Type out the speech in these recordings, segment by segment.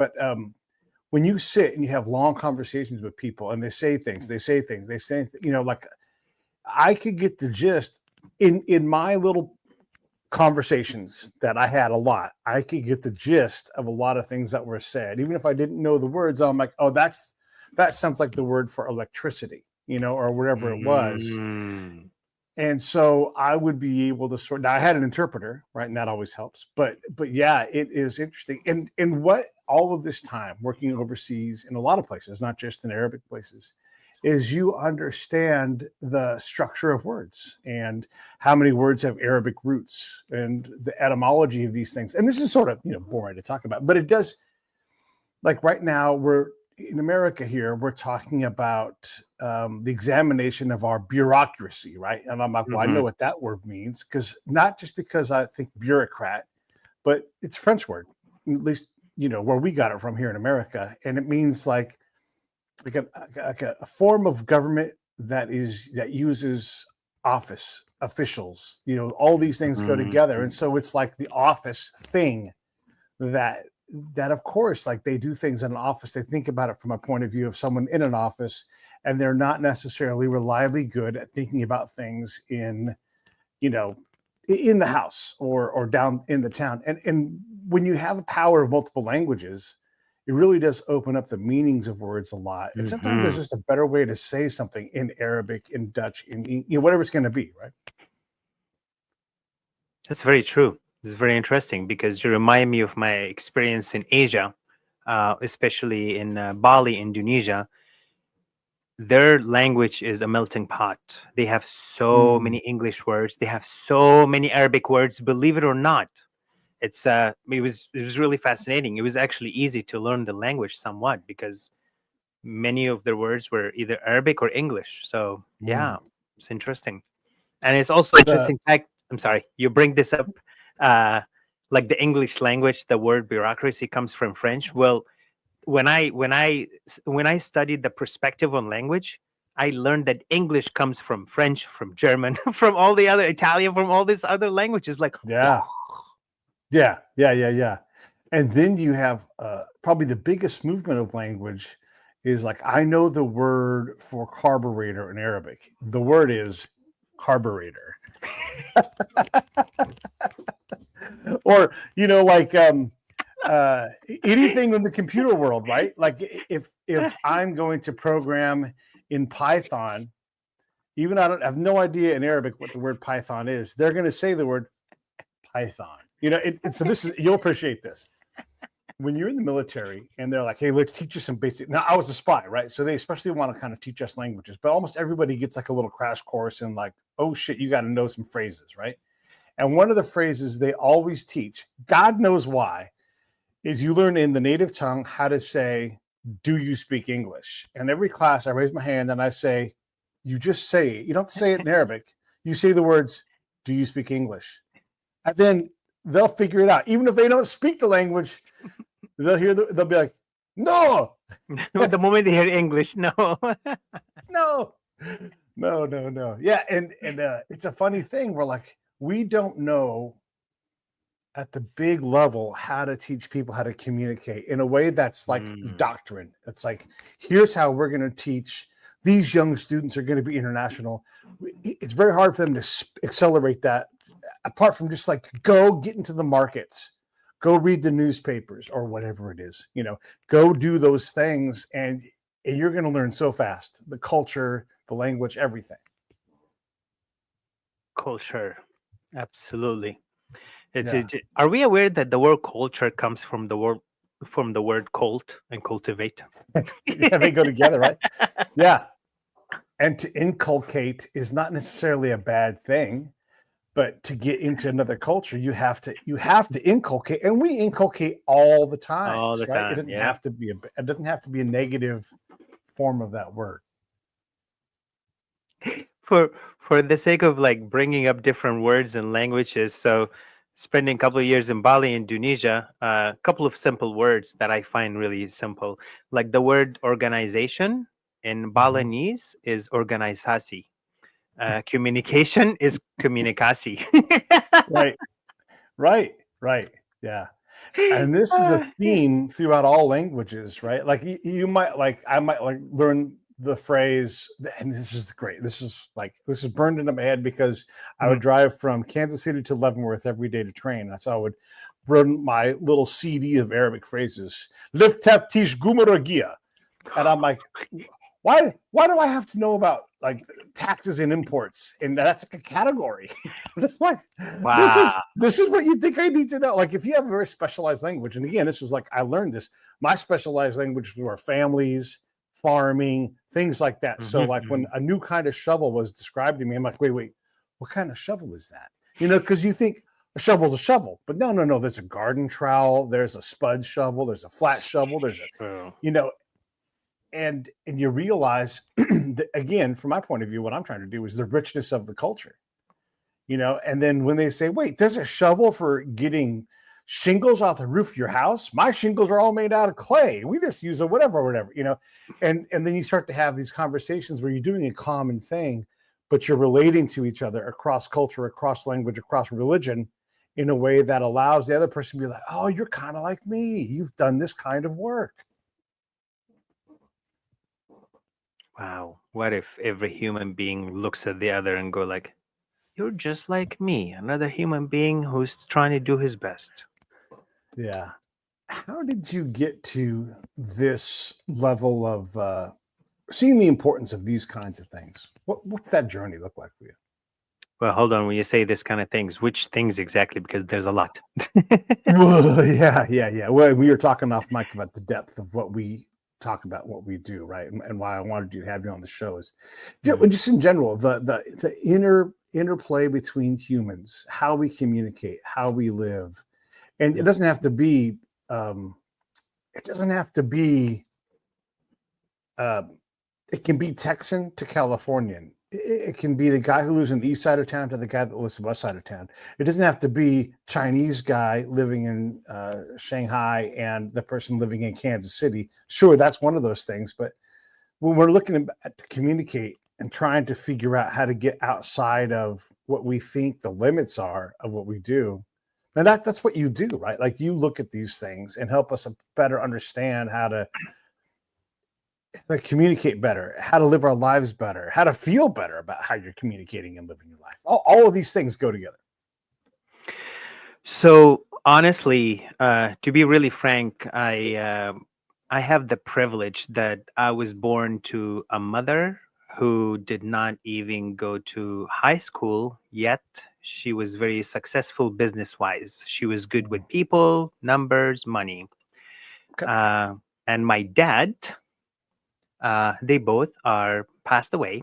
But when you sit and you have long conversations with people and they say things, like I could get the gist in my little conversations that I had a lot. I could get the gist of a lot of things that were said, even if I didn't know the words. I'm like, oh, that sounds like the word for electricity, or whatever it was. And so I would be able to sort. Now I had an interpreter, right, and that always helps. But yeah, it is interesting. And what all of this time working overseas in a lot of places, not just in Arabic places, is you understand the structure of words and how many words have Arabic roots and the etymology of these things. And this is sort of boring to talk about, but it does. Like right now, we're in America here, we're talking about the examination of our bureaucracy, right? And I'm like, well, I know what that word means, not just because I think bureaucrat, but it's a French word, at least, where we got it from here in America. And it means like a form of government that uses office officials, all these things go together. And so it's like the office thing that of course, like they do things in an office, they think about it from a point of view of someone in an office, and they're not necessarily reliably good at thinking about things in the house or down in the town. And when you have a power of multiple languages, it really does open up the meanings of words a lot. And sometimes there's just a better way to say something in Arabic, in Dutch, in whatever it's going to be, right? That's very true. It's very interesting because you remind me of my experience in Asia, especially in Bali, Indonesia. Their language is a melting pot. They have so many English words. They have so many Arabic words, believe it or not. It was really fascinating. It was actually easy to learn the language somewhat because many of their words were either Arabic or English. So yeah, it's interesting. And it's also interesting fact, I'm sorry, you bring this up, like the English language, the word bureaucracy comes from French. Well, when I studied the perspective on language, I learned that English comes from French, from German, from all the other Italian, from all these other languages. Like yeah. And then you have probably the biggest movement of language is like, I know the word for carburetor in Arabic. The word is carburetor. Or, like anything in the computer world, right? Like if I'm going to program in Python, even I have no idea in Arabic what the word Python is, they're going to say the word Python. So this is, you'll appreciate this. When you're in the military and they're like, hey, let's teach you some basic. Now, I was a spy, right? So they especially want to kind of teach us languages, but almost everybody gets like a little crash course in like, oh shit, you got to know some phrases, right? And one of the phrases they always teach, God knows why, is you learn in the native tongue how to say, do you speak English? And every class I raise my hand and I say, you just say it. You don't have to say it in Arabic. You say the words, do you speak English? And then they'll figure it out. Even if they don't speak the language, they'll be like, no. The moment they hear English, no. No. Yeah, and it's a funny thing. We're like, we don't know at the big level how to teach people how to communicate in a way that's like doctrine. It's like, here's how we're going to teach. These young students are going to be international. It's very hard for them to accelerate that, apart from just like, go get into the markets, go read the newspapers or whatever it is, go do those things. And you're going to learn so fast, the culture, the language, everything. Culture. Absolutely. Are we aware that the word culture comes from the word cult and cultivate? Yeah, they go together, right? Yeah. And to inculcate is not necessarily a bad thing, but to get into another culture, you have to inculcate, and we inculcate all the time. All the time. It doesn't have to be a negative form of that word. For the sake of like bringing up different words and languages, so spending a couple of years in Bali, Indonesia, a couple of simple words that I find really simple, like the word organization in Balinese is organisasi. Communication is komunikasi. Right. Yeah. And this is a Yeah. theme throughout all languages, right? Like you might like, I might like learn the phrase, and this is great. This is burned into my head because I would Mhm. drive from Kansas City to Leavenworth every day to train. That's how I would run my little CD of Arabic phrases. Lift taftish gumaragia. And I'm like, why do I have to know about like taxes and imports? And that's like a category. I'm just like, Wow. this is what you think I need to know. Like if you have a very specialized language, and again, this was like I learned this. My specialized language were families, farming, things like that. So Mhm, like when mhm. a new kind of shovel was described to me, I'm like, wait, what kind of shovel is that? You know, because you think a shovel's a shovel, but no. There's a garden trowel, there's a spud shovel, there's a flat shovel, there's a, True. you know, and you realize that, again, from my point of view, what I'm trying to do is the richness of the culture, you know. And then when they say, wait, there's a shovel for getting shingles off the roof of your house, my shingles are all made out of clay, we just use a whatever, you know. And then you start to have these conversations where you're doing a common thing, but you're relating to each other across culture, across language, across religion, in a way that allows the other person to be like, oh, you're kind of like me, you've done this kind of work. Wow. What if every human being looks at the other and go like, "You're just like me, another human being who's trying to do his best." Yeah. How did you get to this level of seeing the importance of these kinds of things? What's that journey look like for you? Well, hold on. When you say this kind of things, which things exactly? Because there's a lot. Well, yeah. Well, we were talking off mic about the depth of what we talk about, what we do, right? And why I wanted to have you on the show is Mhm. just in general, the interplay between humans, how we communicate, how we live, and it Mhm. doesn't have to be. Um, it doesn't have to be. Uh, it can be Texan to Californian. It can be the guy who lives in the east side of town to the guy that lives in the west side of town. It doesn't have to be Chinese guy living in Shanghai and the person living in Kansas City. Sure, that's one of those things. But when we're looking to communicate and trying to figure out how to get outside of what we think the limits are of what we do, and that's what you do, right? Like you look at these things and help us better understand how to communicate better, how to live our lives better, how to feel better about how you're communicating and living your life. All of these things go together. So honestly, to be really frank, I have the privilege that I was born to a mother who did not even go to high school yet. She was very successful business wise. She was good with people, numbers, money. Okay. Uh, and my dad, they both are passed away.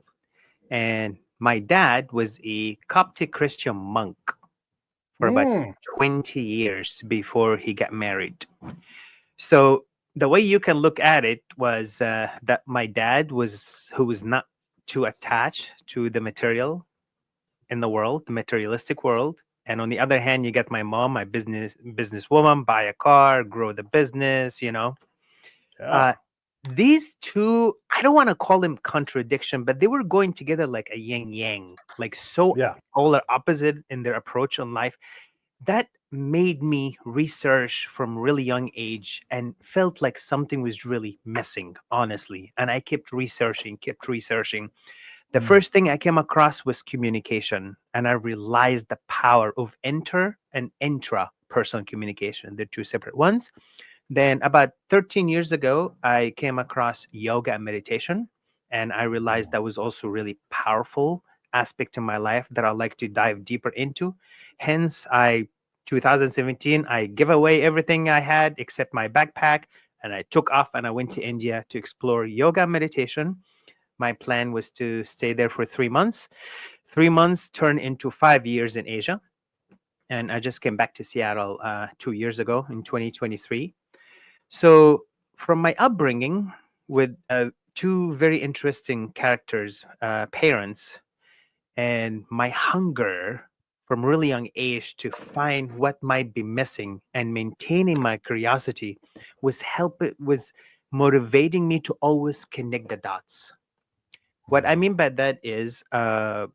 And my dad was a Coptic Christian monk for about Mm, 20 years before he got married. So the way you can look at it was that my dad was who was not too attached to the material in the world, the materialistic world. And on the other hand, you get my mom, my businesswoman, buy a car, grow the business, you know. yeah. Uh, these two, I don't want to call them contradiction, but they were going together like a yin yang, like so Yeah. polar opposite in their approach on life. That made me research from really young age and felt like something was really missing, honestly. And I kept researching. The Mm, first thing I came across was communication, and I realized the power of inter and intra personal communication. They're two separate ones. Then, about 13 years ago, I came across yoga and meditation, and I realized that was also really powerful aspect in my life that I'd like to dive deeper into. Hence, 2017, I give away everything I had except my backpack, and I took off and I went to India to explore yoga and meditation. My plan was to stay there for 3 months. 3 months turned into 5 years in Asia, and I just came back to Seattle 2 years ago in 2023. So, from my upbringing with two very interesting characters, parents, and my hunger from really young age to find what might be missing and maintaining my curiosity was motivating me to always connect the dots. What I mean by that is the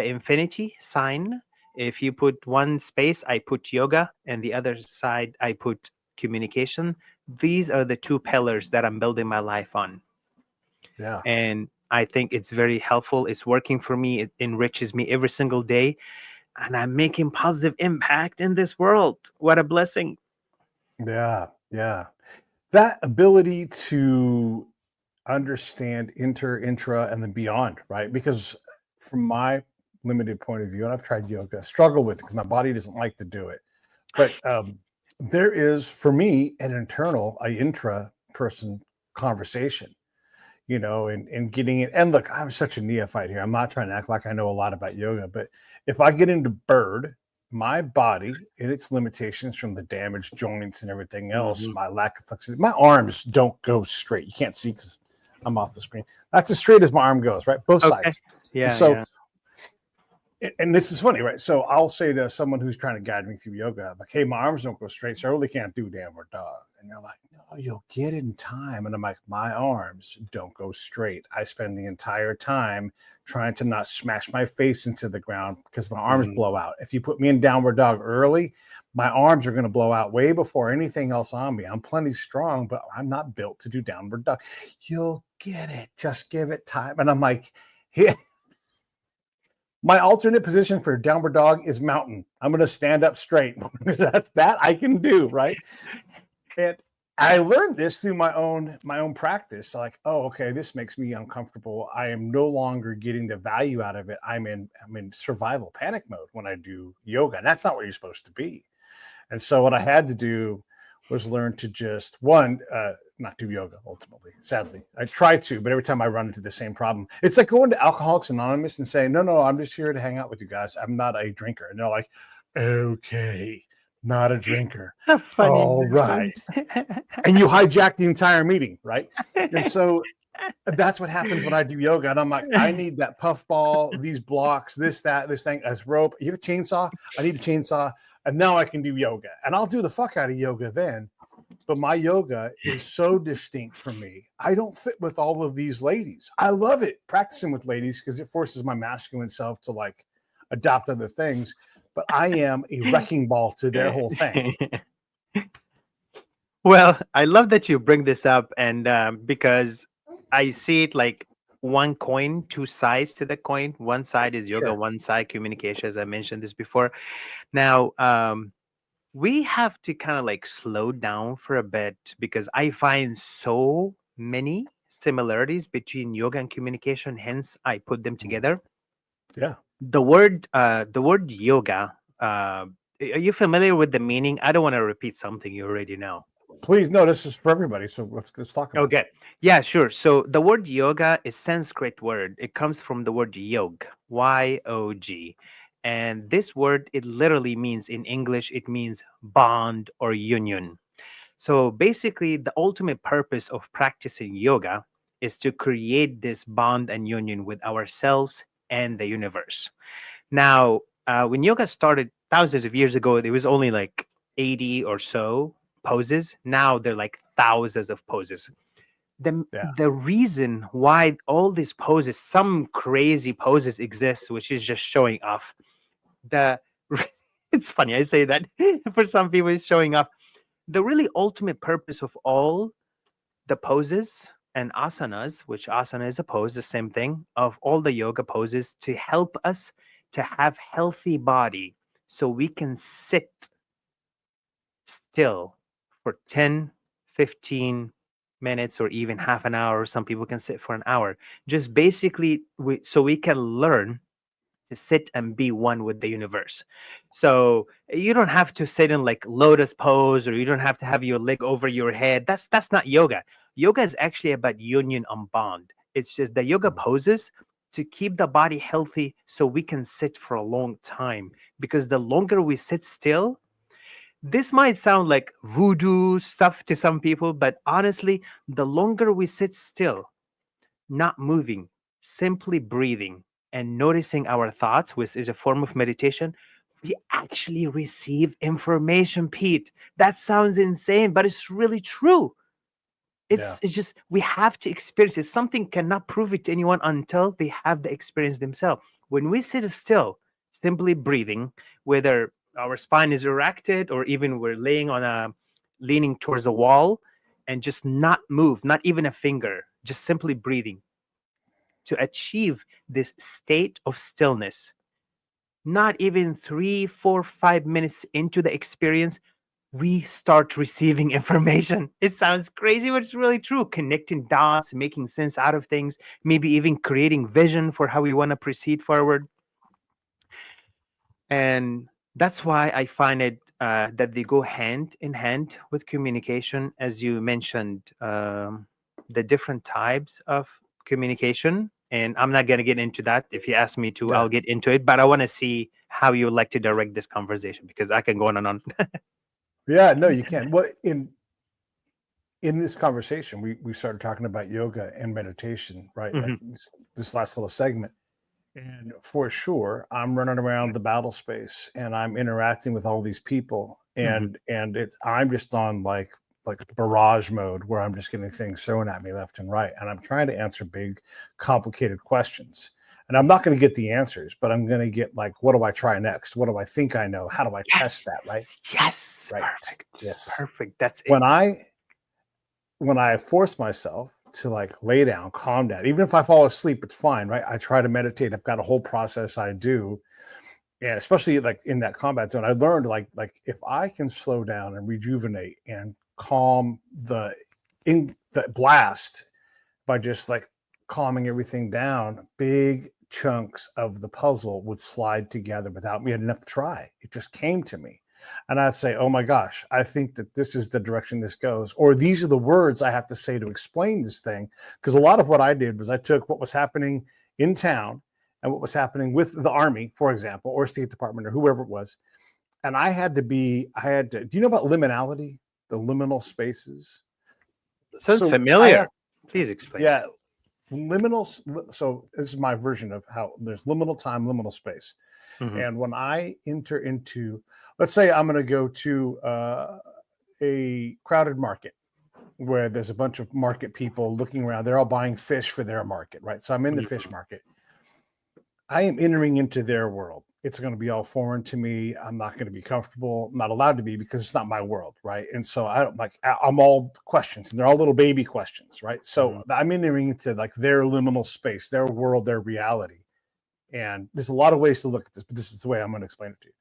infinity sign If you put one space, I put yoga, and the other side, I put communication. These are the two pillars that I'm building my life on. Yeah. And I think it's very helpful. It's working for me. It enriches me every single day. And I'm making positive impact in this world. What a blessing. Yeah. Yeah. That ability to understand intra, and then beyond, right? Because from my limited point of view, and I've tried yoga, struggle with it because my body doesn't like to do it. But there is, for me, an intra person conversation, and getting it. And look, I'm such a neophyte here. I'm not trying to act like I know a lot about yoga, but if I get into bird, my body and its limitations from the damaged joints and everything else, Mhm. my lack of flexibility, my arms don't go straight. You can't see because I'm off the screen. That's as straight as my arm goes, right? Both Okay. sides. Yeah, So, yeah. and this is funny, right? So I'll say to someone who's trying to guide me through yoga, I'm like, hey, my arms don't go straight, so I really can't do downward dog. And they're like, no, you'll get it in time. And I'm like, my arms don't go straight. I spend the entire time trying to not smash my face into the ground because my arms Mhm. blow out. If you put me in downward dog early, my arms are going to blow out way before anything else on me. I'm plenty strong, but I'm not built to do downward dog. You'll get it. Just give it time. And I'm like, yeah. My alternate position for downward dog is mountain. I'm going to stand up straight. that I can do, right? And I learned this through my own practice. Like, oh, okay, this makes me uncomfortable. I am no longer getting the value out of it. I'm in survival panic mode when I do yoga, and that's not where you're supposed to be. And so what I had to do was learn to just not do yoga ultimately. Sadly, I try to, but every time I run into the same problem, it's like going to Alcoholics Anonymous and saying, no, I'm just here to hang out with you guys. I'm not a drinker. And they're like, okay, not a drinker. A funny All example. right. And you hijack the entire meeting, right? And so that's what happens when I do yoga. And I'm like, I need that puff ball, these blocks, this thing, as rope. You have a chainsaw? I need a chainsaw. And now I can do yoga. And I'll do the fuck out of yoga then. But my yoga is so distinct from me. I don't fit with all of these ladies. I love it practicing with ladies because it forces my masculine self to like adopt other things. But I am a wrecking ball to their whole thing. Well, I love that you bring this up, and because I see it like one coin, two sides to the coin. One side is yoga, Sure. one side communication, as I mentioned this before. Now, we have to kind of like slow down for a bit because I find so many similarities between yoga and communication. Hence, I put them together. Yeah. The word yoga. Are you familiar with the meaning? I don't want to repeat something you already know. Please, no, this is for everybody. So let's talk about it. Okay. Yeah, sure. So the word yoga is Sanskrit word. It comes from the word yog, Y-O-G. And this word, it literally means in English, it means bond or union. So basically, the ultimate purpose of practicing yoga is to create this bond and union with ourselves and the universe. Now, when yoga started thousands of years ago, there was only like 80 or so poses. Now there are like thousands of poses. the Yeah. the reason why all these poses, some crazy poses exist, which is just showing off. The it's funny I say that for some people it's showing off. The really ultimate purpose of all the poses and asanas, which asana is a pose, the same thing of all the yoga poses, to help us to have healthy body so we can sit still for 10, 15 minutes or even half an hour. Some people can sit for an hour. Just basically so we can learn to sit and be one with the universe. So you don't have to sit in like lotus pose, or you don't have to have your leg over your head. That's not yoga. Yoga is actually about union and bond. It's just the yoga poses to keep the body healthy so we can sit for a long time. Because the longer we sit still, this might sound like voodoo stuff to some people, but honestly, the longer we sit still, not moving, simply breathing and noticing our thoughts, which is a form of meditation, we actually receive information, Pete. That sounds insane, but it's really true. Yeah. It's just we have to experience it. Something cannot prove it to anyone until they have the experience themselves. When we sit still, simply breathing, whether our spine is erected or even we're laying on a leaning towards a wall, and just not move, not even a finger, just simply breathing to achieve this state of stillness. Not even 3, 4, 5 minutes into the experience, we start receiving information. It sounds crazy, but it's really true. Connecting dots, making sense out of things, maybe even creating vision for how we want to proceed forward. And that's why I find it that they go hand in hand with communication, as you mentioned, the different types of communication. And I'm not going to get into that. If you ask me to, Yeah. I'll get into it. But I want to see how you would like to direct this conversation, because I can go on and on. Yeah, no, you can. Well, in this conversation, we started talking about yoga and meditation, right? Like this last little segment. And for sure, I'm running around the battle space and I'm interacting with all these people, and I'm just on like barrage mode where I'm just getting things thrown at me left and right, and I'm trying to answer big, complicated questions. And I'm not going to get the answers, but I'm going to get like, what do I try next? What do I think I know? How do I test that? Right? Yes. Right. Perfect. Yes. Perfect. That's it. When I force myself to like lay down, calm down, even if I fall asleep, it's fine, right? I try to meditate. I've got a whole process I do. And especially like in that combat zone, I learned like if I can slow down and rejuvenate and calm the blast by just like calming everything down, big chunks of the puzzle would slide together without me enough to try. It just came to me. And I'd say, oh my gosh, I think that this is the direction this goes. Or these are the words I have to say to explain this thing. Because a lot of what I did was I took what was happening in town and what was happening with the Army, for example, or State Department or whoever it was. And do you know about liminality, the liminal spaces? Sounds familiar. Please explain. Yeah. So this is my version of how there's liminal time, liminal space. And when I enter into, let's say I'm going to go to a crowded market where there's a bunch of market people looking around. They're all buying fish for their market, right? So I'm in the fish market. I am entering into their world. It's going to be all foreign to me. I'm not going to be comfortable. I'm not allowed to be because it's not my world, right? And so I'm all questions, and they're all little baby questions, right? So I'm entering into like their liminal space, their world, their reality. And there's a lot of ways to look at this, but this is the way I'm going to explain it to you.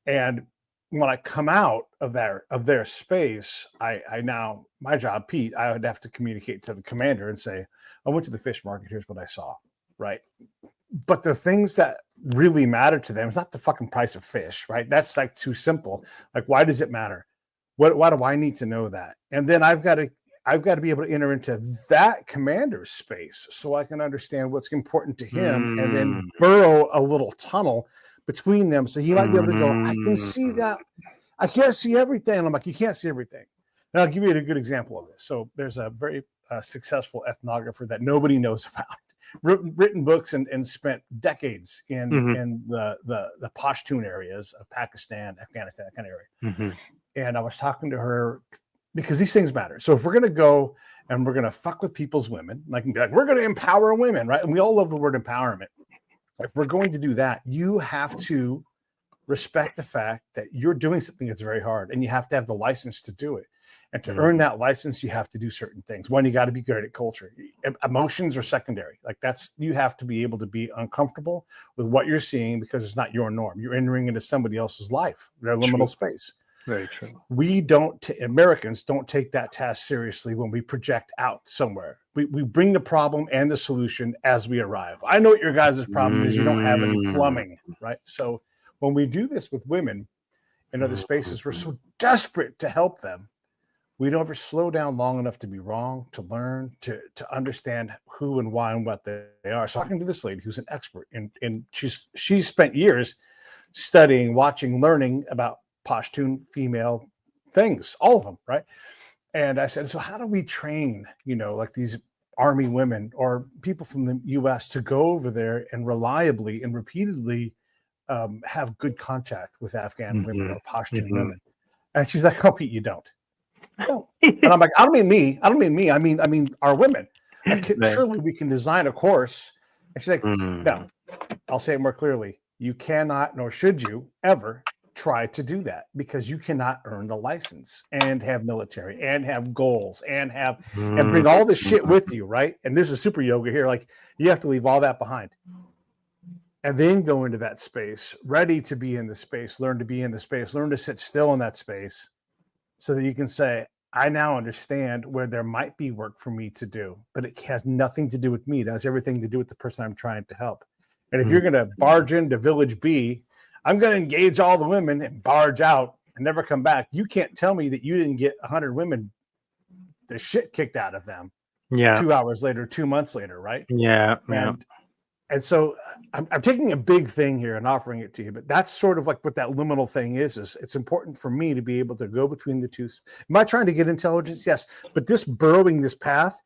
And when I come out of their space, I now, my job, Pete, I would have to communicate to the commander and say, I went to the fish market. Here's what I saw, right? But the things that really matter to them is not the fucking price of fish, right? That's like too simple. Like, why does it matter? Why do I need to know that? And then I've got to be able to enter into that commander's space so I can understand what's important to him and then burrow a little tunnel between them. So he might be able to go, I can see that. I can't see everything. And I'm like, you can't see everything. And I'll give you a good example of this. So there's a very successful ethnographer that nobody knows about, written books and spent decades in the Pashtun areas of Pakistan, Afghanistan, that kind of area. And I was talking to her because these things matter. So if we're going to go and we're going to fuck with people's women, like, be like, we're going to empower women, right? And we all love the word empowerment. If we're going to do that, you have to respect the fact that you're doing something that's very hard, and you have to have the license to do it. And to earn that license, you have to do certain things. One, you got to be good at culture. Emotions are secondary. Like you have to be able to be uncomfortable with what you're seeing because it's not your norm. You're entering into somebody else's life, their liminal space. Very true. Americans don't take that task seriously when we project out somewhere. We bring the problem and the solution as we arrive. I know what your guys' problem is. You don't have any plumbing, right? So when we do this with women in other spaces, we're so desperate to help them. We don't ever slow down long enough to be wrong, to learn, to understand who and why and what they are. So I can do this lady who's an expert, and she's spent years studying, watching, learning about Pashtun female things, all of them, right? And I said, so how do we train, like these Army women or people from the U.S. to go over there and reliably and repeatedly have good contact with Afghan women or Pashtun women? And she's like, oh, Pete, you don't. No. And I'm like, I don't mean me. I mean our women. Surely we can design a course. And she's like, no, I'll say it more clearly. You cannot, nor should you ever try to do that, because you cannot earn the license and have military and have goals and bring all this shit with you, right? And this is super yoga here. Like, you have to leave all that behind and then go into that space, ready to be in the space, learn to be in the space, learn to sit still in that space, so that you can say, I now understand where there might be work for me to do, but it has nothing to do with me. It has everything to do with the person I'm trying to help. And if you're going to barge into Village B, I'm going to engage all the women and barge out and never come back. You can't tell me that you didn't get 100 women the shit kicked out of them 2 hours later, 2 months later, right? Yeah. And so I'm taking a big thing here and offering it to you, but that's sort of like what that liminal thing is it's important for me to be able to go between the two. Am I trying to get intelligence? Yes. But this burrowing this path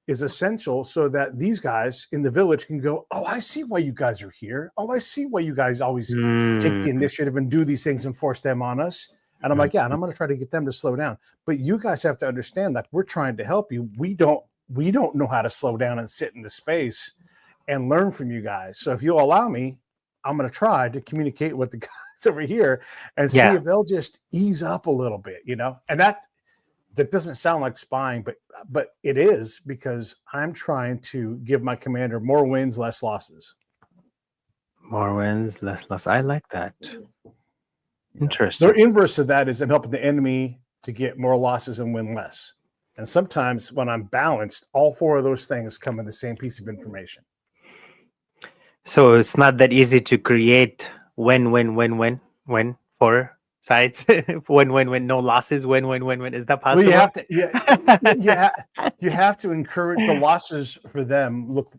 is essential so that these guys in the village can go, oh, I see why you guys are here. Oh, I see why you guys always take the initiative and do these things and force them on us. And I'm like, yeah, and I'm going to try to get them to slow down. But you guys have to understand that we're trying to help you. We don't know how to slow down and sit in the space and learn from you guys. So if you'll allow me, I'm going to try to communicate with the guys over here and see if they'll just ease up a little bit, and that doesn't sound like spying, but it is, because I'm trying to give my commander more wins, less losses. More wins, less loss. I like that. Interesting. The inverse of that is I'm helping the enemy to get more losses and win less. And sometimes when I'm balanced, all four of those things come in the same piece of information. So it's not that easy to create win for sides. win, no losses. Win. Is that possible? Well, you have to encourage the losses for them. Look,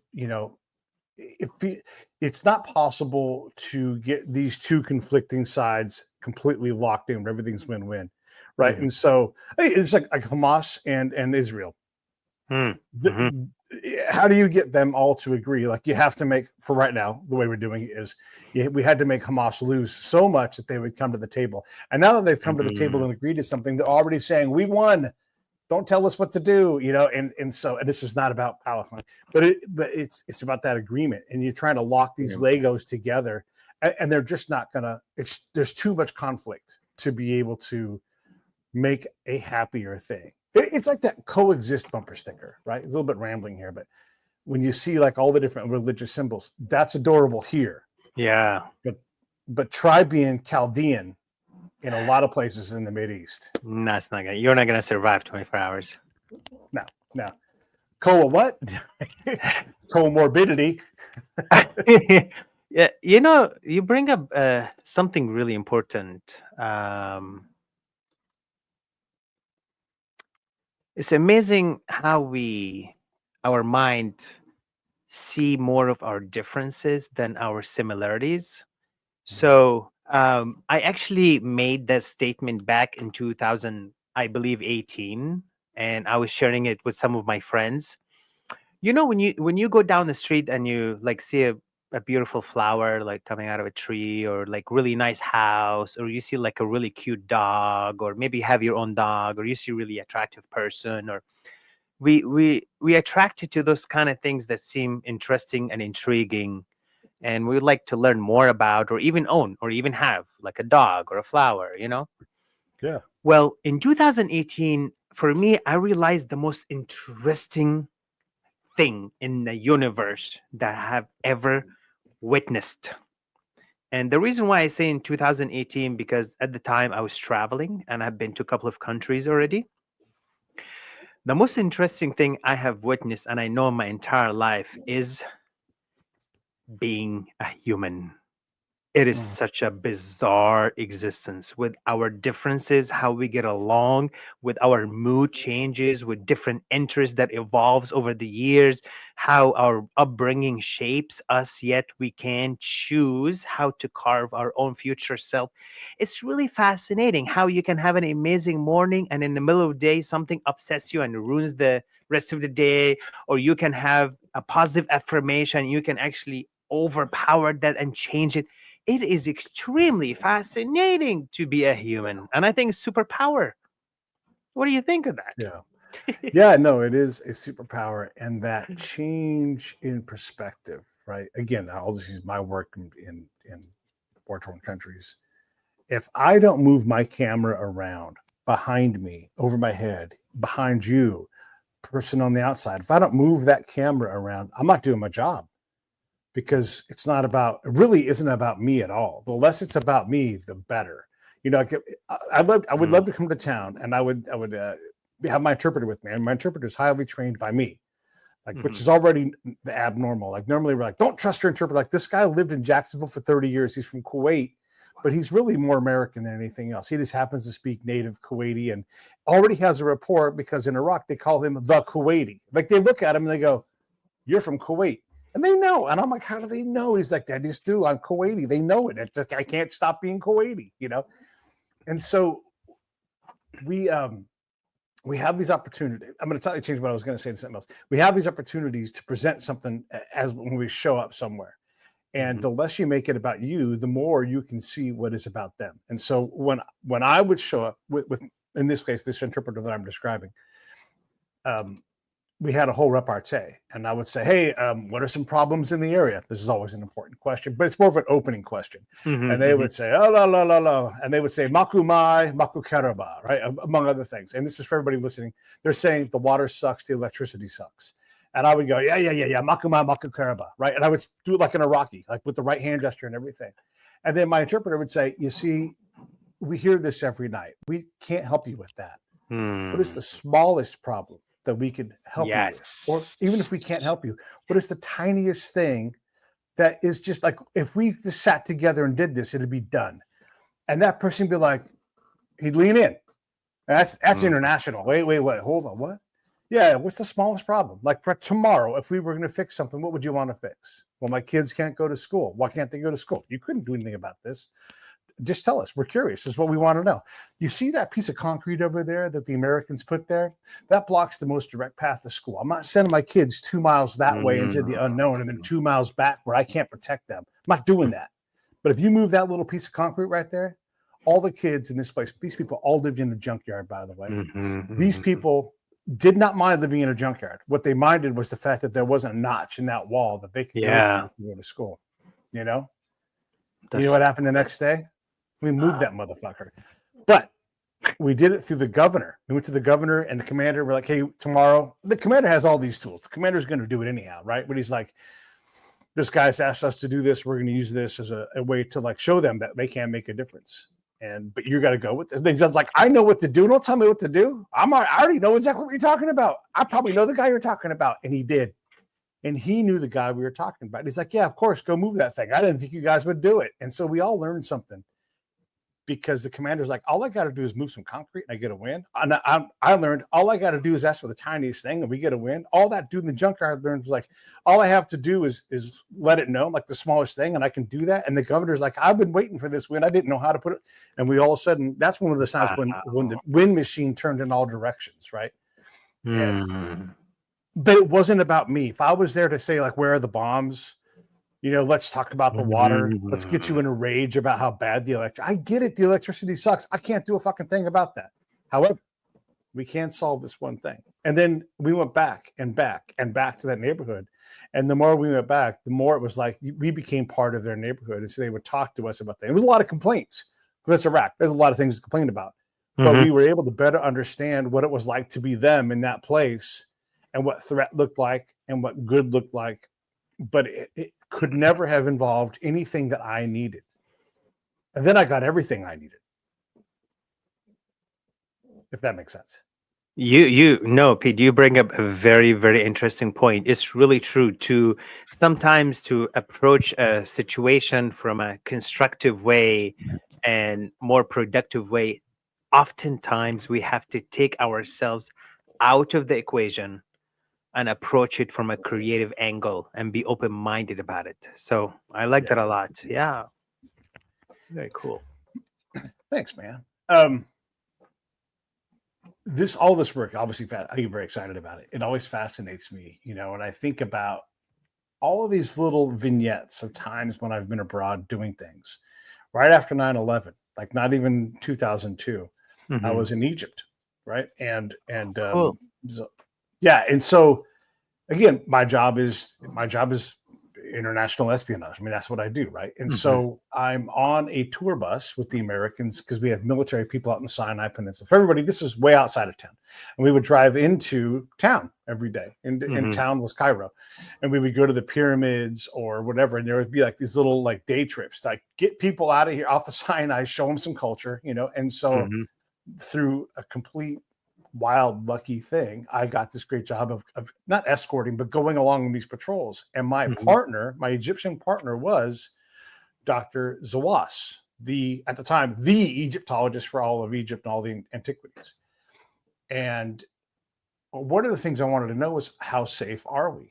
it's not possible to get these two conflicting sides completely locked in where everything's win-win, right? And so it's like Hamas and Israel. How do you get them all to agree? Like, you have to make, for right now, the way we're doing it is we had to make Hamas lose so much that they would come to the table. And now that they've come to the table and agreed to something, they're already saying, we won. Don't tell us what to do, and so, and this is not about Palestine, but it's about that agreement. And you're trying to lock these Legos together, and they're just not gonna, there's too much conflict to be able to make a happier thing. It's like that coexist bumper sticker, right? It's a little bit rambling here, but when you see like all the different religious symbols, that's adorable here. Yeah. But try being Chaldean in a lot of places in the Mideast. No, it's not gonna. You're not gonna survive 24 hours. No. What? Comorbidity. Yeah, you bring up something really important. It's amazing how our mind see more of our differences than our similarities. So I actually made that statement back in 2000, I believe 18, and I was sharing it with some of my friends. When you go down the street and you like see a beautiful flower like coming out of a tree, or like really nice house, or you see like a really cute dog, or maybe you have your own dog, or you see a really attractive person, or we attracted to those kind of things that seem interesting and intriguing, and we would like to learn more about, or even own, or even have, like a dog or a flower. Yeah. Well, in 2018, for me, I realized the most interesting thing in the universe that I have ever witnessed. And the reason why I say in 2018, because at the time I was traveling and I've been to a couple of countries already. The most interesting thing I have witnessed, and I know my entire life, is being a human. It is such a bizarre existence, with our differences, how we get along, with our mood changes, with different interests that evolves over the years, how our upbringing shapes us, yet we can choose how to carve our own future self. It's really fascinating how you can have an amazing morning, and in the middle of the day, something upsets you and ruins the rest of the day, or you can have a positive affirmation, you can actually overpower that and change it. It is extremely fascinating to be a human, and I think it's superpower. What do you think of that? Yeah, no, it is a superpower, and that change in perspective, right? Again, I'll just use my work in war-torn countries. If I don't move my camera around behind me, over my head, behind you, person on the outside, if I don't move that camera around, I'm not doing my job, because it really isn't about me at all. The less it's about me, the better. I would love to come to town, and I would have my interpreter with me, and my interpreter is highly trained by me, which is already the abnormal. Like, normally we're like, don't trust your interpreter. Like, this guy lived in Jacksonville for 30 years. He's from Kuwait, but he's really more American than anything else. He just happens to speak native Kuwaiti and already has a rapport, because in Iraq, they call him the Kuwaiti. Like, they look at him and they go, you're from Kuwait. And they know. And I'm like, how do they know? He's like, I just do. I'm Kuwaiti. They know it. It's like, I can't stop being Kuwaiti, And so we have these opportunities. I'm going to totally change what I was going to say to something else. We have these opportunities to present something as when we show up somewhere. And the less you make it about you, the more you can see what is about them. And so when I would show up with in this case, this interpreter that I'm describing, we had a whole repartee, and I would say, hey, what are some problems in the area? This is always an important question, but it's more of an opening question. And they would say, oh, la, la, la, la. And they would say, maku mai, maku karaba, right? Among other things. And this is for everybody listening. They're saying the water sucks, the electricity sucks. And I would go, yeah, maku mai, maku karaba, right? And I would do it like an Iraqi, like with the right hand gesture and everything. And then my interpreter would say, you see, we hear this every night. We can't help you with that. What is the smallest problem that we could help you with? Or even if we can't help you, what is the tiniest thing that is just like, if we just sat together and did this, it'd be done. And that person would be like, he'd lean in. That's international. Wait, hold on, what? Yeah, what's the smallest problem? Like, for tomorrow, if we were going to fix something, what would you want to fix? Well, my kids can't go to school. Why can't they go to school? You couldn't do anything about this. Just tell us. We're curious. This is what we want to know. You see that piece of concrete over there that the Americans put there? That blocks the most direct path to school. I'm not sending my kids 2 miles that way into the unknown and then 2 miles back where I can't protect them. I'm not doing that. But if you move that little piece of concrete right there, all the kids in this place, these people all lived in the junkyard, by the way. These people did not mind living in a junkyard. What they minded was the fact that there wasn't a notch in that wall that they could go to school. You know what happened the next day? We moved that motherfucker. But we did it through the governor. We went to the governor and the commander. We're like, hey, tomorrow, the commander has all these tools. The commander's going to do it anyhow, right? But he's like, this guy's asked us to do this. We're going to use this as a way to like show them that they can make a difference. But you got to go with this. They're just like, I know what to do. Don't tell me what to do. I already know exactly what you're talking about. I probably know the guy you're talking about. And he did. And he knew the guy we were talking about. He's like, yeah, of course, go move that thing. I didn't think you guys would do it. And so we all learned something. Because the commander's like, all I got to do is move some concrete and I get a win. And I learned all I got to do is ask for the tiniest thing and we get a win. All that dude in the junkyard learned was like, all I have to do is let it know, like the smallest thing, and I can do that. And the governor's like, I've been waiting for this win. I didn't know how to put it. And we all of a sudden, that's one of the times when the wind machine turned in all directions, right? But it wasn't about me. If I was there to say, like, where are the bombs? Let's talk about the water. Let's get you in a rage about how bad I get it. The electricity sucks. I can't do a fucking thing about that. However, we can solve this one thing. And then we went back and back and back to that neighborhood. And the more we went back, the more it was like we became part of their neighborhood. And so they would talk to us about things. It was a lot of complaints. That's Iraq. There's a lot of things to complain about. But we were able to better understand what it was like to be them in that place and what threat looked like and what good looked like. But it could never have involved anything that I needed. And then I got everything I needed. If that makes sense. Pete, you bring up a very, very interesting point. It's really true to sometimes to approach a situation from a constructive way and more productive way. Oftentimes we have to take ourselves out of the equation and approach it from a creative angle and be open-minded about it. So I like that a lot. Yeah. Very cool. Thanks, man. All this work, obviously, I get very excited about it. It always fascinates me, and I think about all of these little vignettes of times when I've been abroad doing things. Right after 9/11, like not even 2002, I was in Egypt, right? And cool. And so again, my job is international espionage. I mean, that's what I do, right? And Mhm. so I'm on a tour bus with the Americans because we have military people out in the Sinai Peninsula. For everybody, this is way outside of town. And we would drive into town every day. And in Mhm. town was Cairo. And we would go to the pyramids or whatever. And there would be like these little like day trips, like get people out of here off the Sinai, show them some culture, you know. And so Mhm. through a complete wild lucky thing, I got this great job of not escorting but going along these patrols, and my Mhm. partner, my Egyptian partner, was Dr. Zawas, at the time the Egyptologist for all of Egypt and all the antiquities. And one of the things I wanted to know was, how safe are we?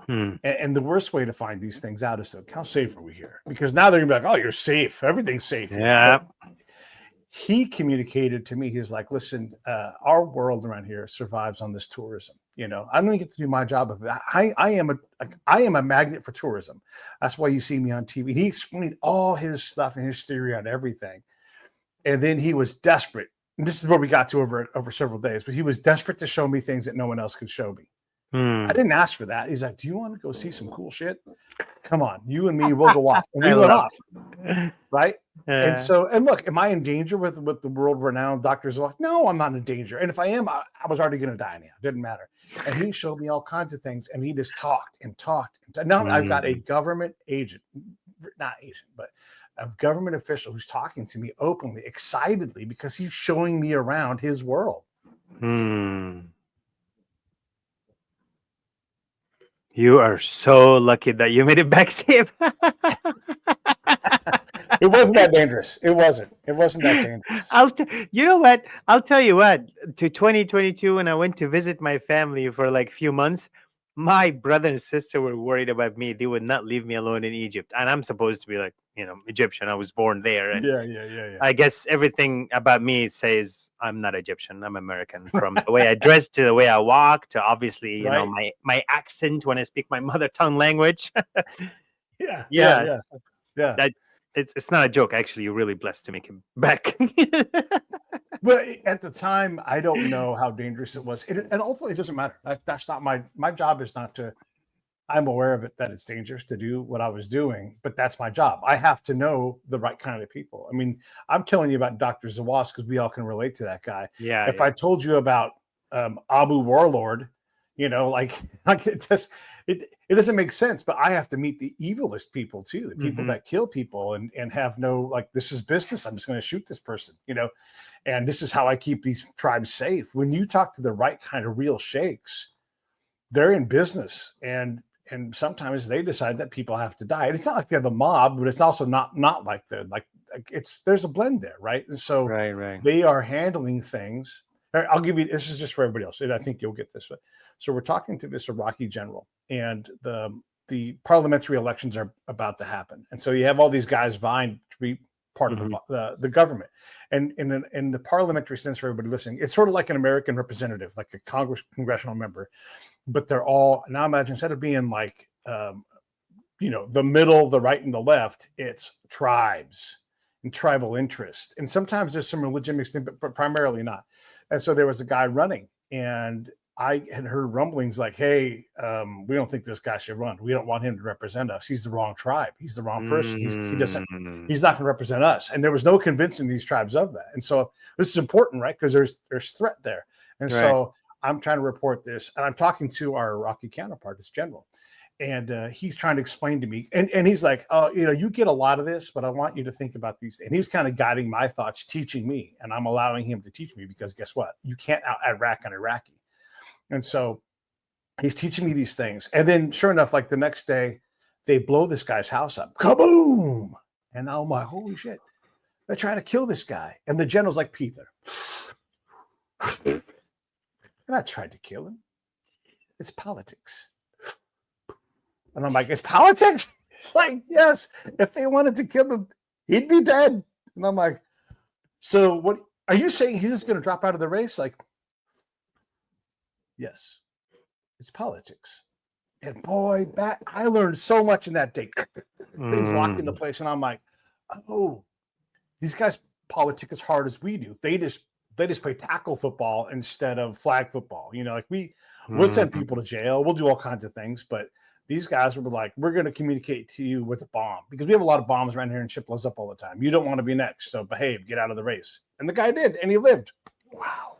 Hmm. And the worst way to find these things out is, how safe are we here? Because now they're gonna be like, oh, you're safe, everything's safe here. Yeah. But he communicated to me, he was like, listen, our world around here survives on this tourism. You know, I don't even get to do my job of that. I am a magnet for tourism. That's why you see me on TV. And he explained all his stuff and his theory on everything. And then he was desperate. And this is where we got to over several days, but he was desperate to show me things that no one else could show me. Hmm. I didn't ask for that. He's like, do you want to go see some cool shit? Come on, you and me, we'll go off. And we I went love off. Right. And so, and look, am I in danger with the world renowned doctors? No, I'm not in danger. And if I am, I was already going to die now. Didn't matter. And he showed me all kinds of things, and he just talked and talked. Now I've got a government agent, not agent, but a government official who's talking to me openly, excitedly, because he's showing me around his world. Hmm. You are so lucky that you made it back safe. It wasn't that dangerous. It wasn't that dangerous. You know what? I'll tell you what. To 2022, when I went to visit my family for like a few months, my brother and sister were worried about me. They would not leave me alone in Egypt, and I'm supposed to be like, Egyptian. I was born there, and Yeah. I guess everything about me says I'm not Egyptian. I'm American, from the way I dress to the way I walk to obviously, Right. my accent when I speak my mother tongue language. Yeah. That it's not a joke. Actually, you're really blessed to make him back. But at the time, I don't know how dangerous it was. And ultimately, it doesn't matter. That's not my job is not to, I'm aware of it, that it's dangerous to do what I was doing, but that's my job. I have to know the right kind of people. I mean, I'm telling you about Dr. Zawas because we all can relate to that guy. Yeah. If I told you about Abu Warlord, like it doesn't make sense, but I have to meet the evilest people too, the people that kill people and have no, like, this is business. I'm just going to shoot this person, and this is how I keep these tribes safe. When you talk to the right kind of real sheikhs, they're in business, and sometimes they decide that people have to die. And it's not like they're the mob, but it's also not like there's a blend there, right? And so Right. they are handling things. I'll give you, this is just for everybody else, and I think you'll get this. So we're talking to this Iraqi general, and the parliamentary elections are about to happen, and so you have all these guys vying to be part of the government, and in the parliamentary sense, for everybody listening, it's sort of like an American representative, like a congressional member, but they're all, now imagine, instead of being like the middle, the right, and the left, it's tribes and tribal interest, and sometimes there's some religion mixed in, but primarily not. And so there was a guy running, and I had heard rumblings like, hey, we don't think this guy should run. We don't want him to represent us. He's the wrong tribe. He's the wrong person. He's not going to represent us. And there was no convincing these tribes of that. And so this is important, right? Because there's threat there. And so I'm trying to report this, and I'm talking to our Iraqi counterpart, this general. And he's trying to explain to me, and he's like, oh, you get a lot of this, but I want you to think about these. And he was kind of guiding my thoughts, teaching me, and I'm allowing him to teach me, because guess what? You can't out Iraq an Iraqi. And so he's teaching me these things. And then sure enough, like the next day, they blow this guy's house up. Kaboom! And now I'm like, holy shit. They're trying to kill this guy. And the general's like, Peter, they're not trying to kill him. It's politics. And I'm like, it's politics? It's like, yes, if they wanted to kill him, he'd be dead. And I'm like, so what are you saying? He's just going to drop out of the race? Like, yes, it's politics. And boy, I learned so much in that day. Things locked into place. And I'm like, oh, these guys politic as hard as we do. They just play tackle football instead of flag football. Like we'll send people to jail. We'll do all kinds of things, but These guys were like, we're going to communicate to you with a bomb because we have a lot of bombs around here and shit blows up all the time. You don't want to be next. So behave, get out of the race. And the guy did, and he lived. Wow.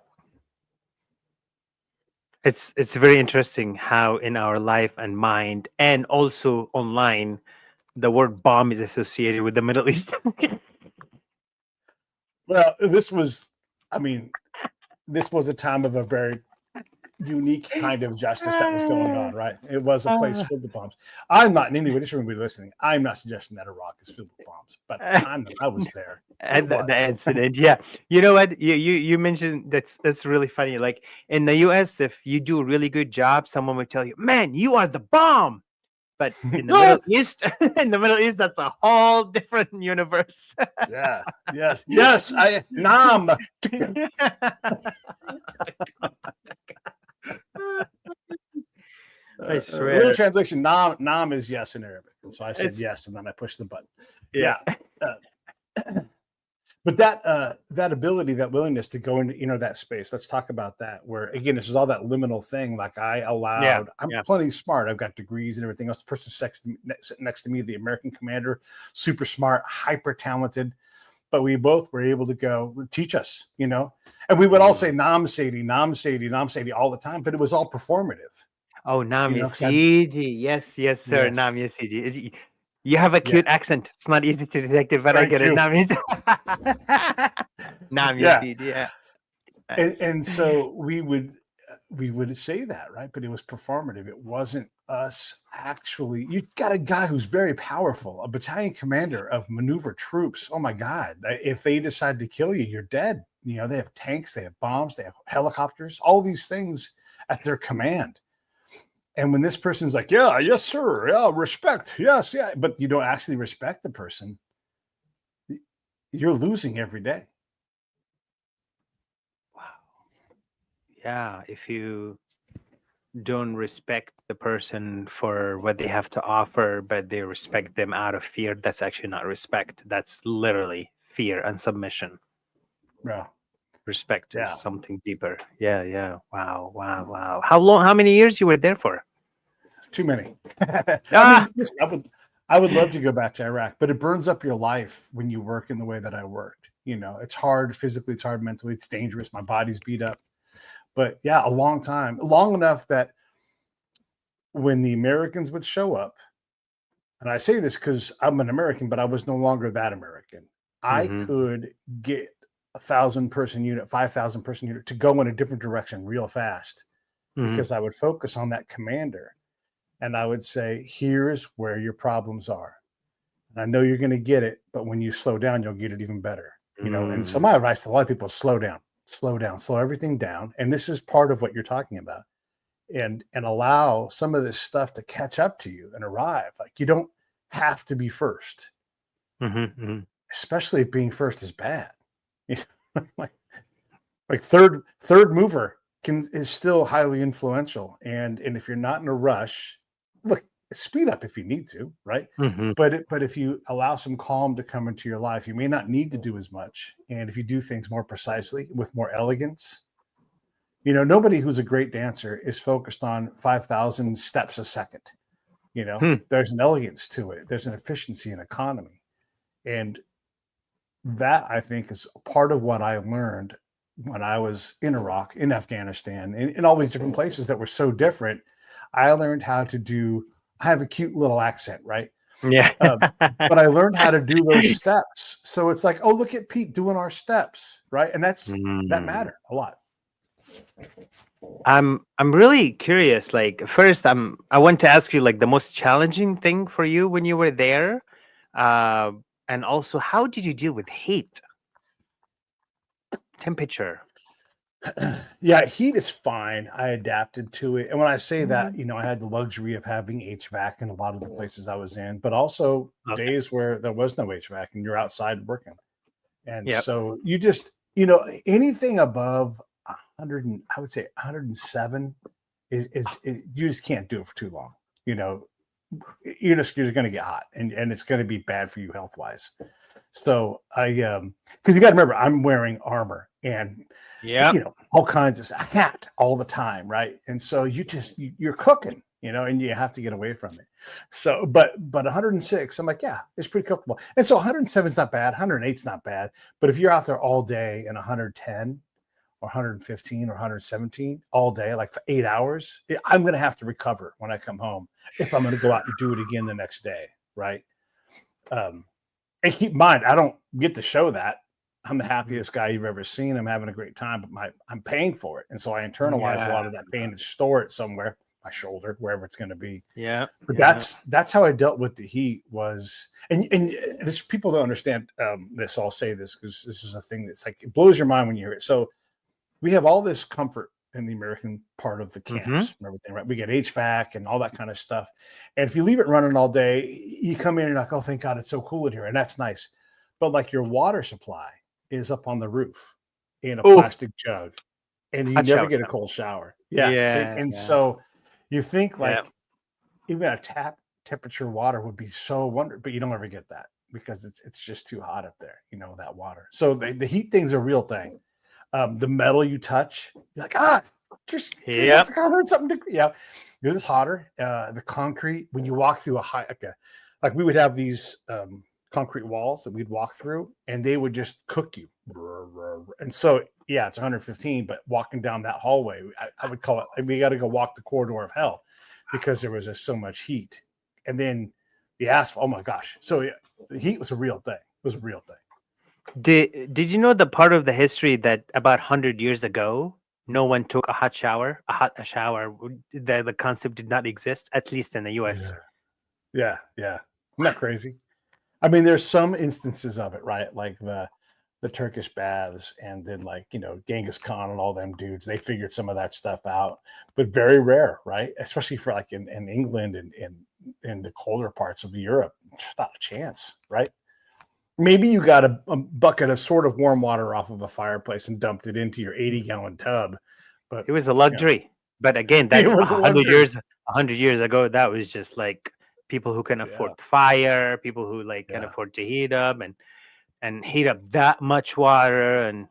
It's very interesting how in our life and mind and also online, the word bomb is associated with the Middle East. Well, this was a time of a very unique kind of justice that was going on, right? It was a place filled with bombs. I'm not in any way, just for everybody listening, I'm not suggesting that Iraq is filled with bombs, but I was there. And the incident, yeah. You know what? You mentioned that's really funny. Like in the US, if you do a really good job, someone would tell you, "Man, you are the bomb." But in the Middle East, that's a whole different universe. Yeah. Yes. Nam. I swear. Real translation, nam is yes in Arabic. And so I said yes, and then I pushed the button. Yeah. But that ability, that willingness to go into that space, let's talk about that. Where again, this is all that liminal thing. Like I allowed, I'm plenty smart. I've got degrees and everything else. The person sitting next to me, the American commander, super smart, hyper talented. But we both were able to go teach us, and we would all say Nam Sadie all the time, but it was all performative. Oh, Nam Yasidi. Yes, sir. Yes. Nam Yasidi. You have a cute accent. It's not easy to detect it, but Thank I get you. It. Nam Yasidi. Yeah. Nice. And so we would say that, right? But it was performative. It wasn't us actually. You got a guy who's very powerful, a battalion commander of maneuver troops. Oh my God. If they decide to kill you, you're dead. They have tanks, they have bombs, they have helicopters, all these things at their command. And when this person's like, yeah, yes, sir. Yeah, respect. Yes, yeah. But you don't actually respect the person, you're losing every day. Wow. Yeah. If you don't respect the person for what they have to offer, but they respect them out of fear, that's actually not respect. That's literally fear and submission. Yeah. Respect is something deeper. Yeah. Wow. How many years you were there for? Too many. I would love to go back to Iraq, but it burns up your life when you work in the way that I worked. It's hard physically, it's hard mentally, it's dangerous. My body's beat up. But yeah, a long time, long enough that when the Americans would show up, and I say this because I'm an American, but I was no longer that American. I could get 1,000 person unit, 5,000 person unit to go in a different direction real fast because I would focus on that commander. And I would say, here's where your problems are. And I know you're going to get it, but when you slow down, you'll get it even better. And so my advice to a lot of people is slow down, slow everything down. And this is part of what you're talking about. And allow some of this stuff to catch up to you and arrive. Like you don't have to be first, especially if being first is bad. like third mover is still highly influential. And if you're not in a rush, look, speed up if you need to, right? But if you allow some calm to come into your life, you may not need to do as much. And if you do things more precisely with more elegance, nobody who's a great dancer is focused on 5,000 steps a second. There's an elegance to it. There's an efficiency and economy. And that I think is part of what I learned when I was in Iraq, in Afghanistan, in all these different places that were so different. I learned how to do, I have a cute little accent, right? Yeah. But I learned how to do those steps. So it's like, oh, look at Pete doing our steps, right? And that mattered a lot. I'm really curious. Like first, I want to ask you like the most challenging thing for you when you were there. And also, how did you deal with heat? Temperature. Yeah, heat is fine. I adapted to it. And when I say that, I had the luxury of having HVAC in a lot of the places I was in, but also days where there was no HVAC and you're outside working. And so you just, anything above 100, I would say 107 is you just can't do it for too long. You're going to get hot and it's going to be bad for you health wise. So because you got to remember, I'm wearing armor and all kinds of hat all the time, right? And so you're cooking, and you have to get away from it. So, but 106, I'm like, yeah, it's pretty comfortable. And so 107 is not bad, 108 is not bad. But if you're out there all day in 110 or 115 or 117 all day, like for 8 hours, I'm going to have to recover when I come home if I'm going to go out and do it again the next day, right? And keep in mind, I don't get to show that. I'm the happiest guy you've ever seen. I'm having a great time, but I'm paying for it. And so I internalize a lot of that pain and store it somewhere, my shoulder, wherever it's going to be. Yeah. But that's how I dealt with the heat was, and this, people don't understand this. I'll say this because this is a thing that's like, it blows your mind when you hear it. So we have all this comfort in the American part of the camps and everything, right? We get HVAC and all that kind of stuff. And if you leave it running all day, you come in and you're like, oh, thank God it's so cool in here. And that's nice. But like your water supply is up on the roof in a plastic jug, and you never get a cold shower. So you think like even a tap temperature water would be so wonderful, but you don't ever get that because it's just too hot up there, that water. So the heat thing's a real thing. The metal you touch, you're like, just I heard something. This hotter. The concrete, when you walk through like we would have these concrete walls that we'd walk through, and they would just cook you. And so, it's 115, but walking down that hallway, I would call it, we got to go walk the corridor of hell because there was just so much heat. And then the asphalt, oh my gosh. So the heat was a real thing. It was a real thing. Did you know the part of the history that about 100 years ago, no one took a hot shower? A shower, the concept did not exist, at least in the US. Yeah. Isn't that crazy? I mean, there's some instances of it, right? Like the Turkish baths, and then like, Genghis Khan and all them dudes, they figured some of that stuff out, but very rare, right? Especially for like in England and in the colder parts of Europe, not a chance, right? Maybe you got a bucket of sort of warm water off of a fireplace and dumped it into your 80-gallon tub, but it was a luxury. But again, that's 100 years ago. That was just like people who can afford fire, people who can afford to heat up and heat up that much water. And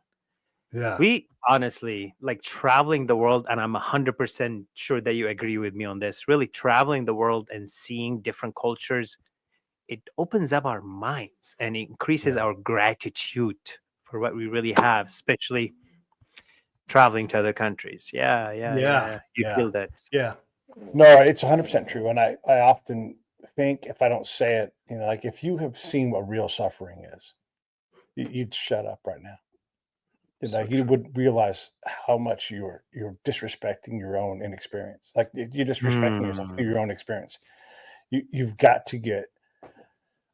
we honestly like traveling the world, and I'm 100% sure that you agree with me on this, really traveling the world and seeing different cultures, it opens up our minds and increases our gratitude for what we really have, especially traveling to other countries. You feel that. No, it's 100% true. And I often think, if I don't say it, like if you have seen what real suffering is, you'd shut up right now. Like you would realize how much you're disrespecting your own inexperience. Like you're disrespecting yourself through your own experience. You've got to get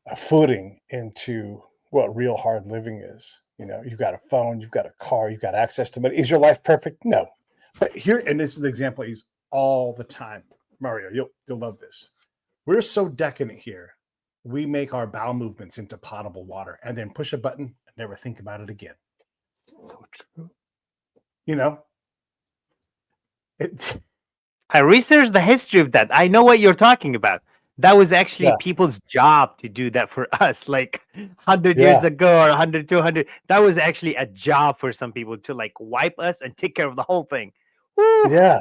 a footing into what real hard living is. You've got a phone, you've got a car, you've got access to money. Is your life perfect? No. But here, and this is the example I use all the time, Mario, you'll love this. We're so decadent here. We make our bowel movements into potable water and then push a button and never think about it again. So true. I researched the history of that. I know what you're talking about. That was actually people's job to do that for us, like 100 years ago or 100, 200. That was actually a job for some people to like wipe us and take care of the whole thing. Woo! Yeah.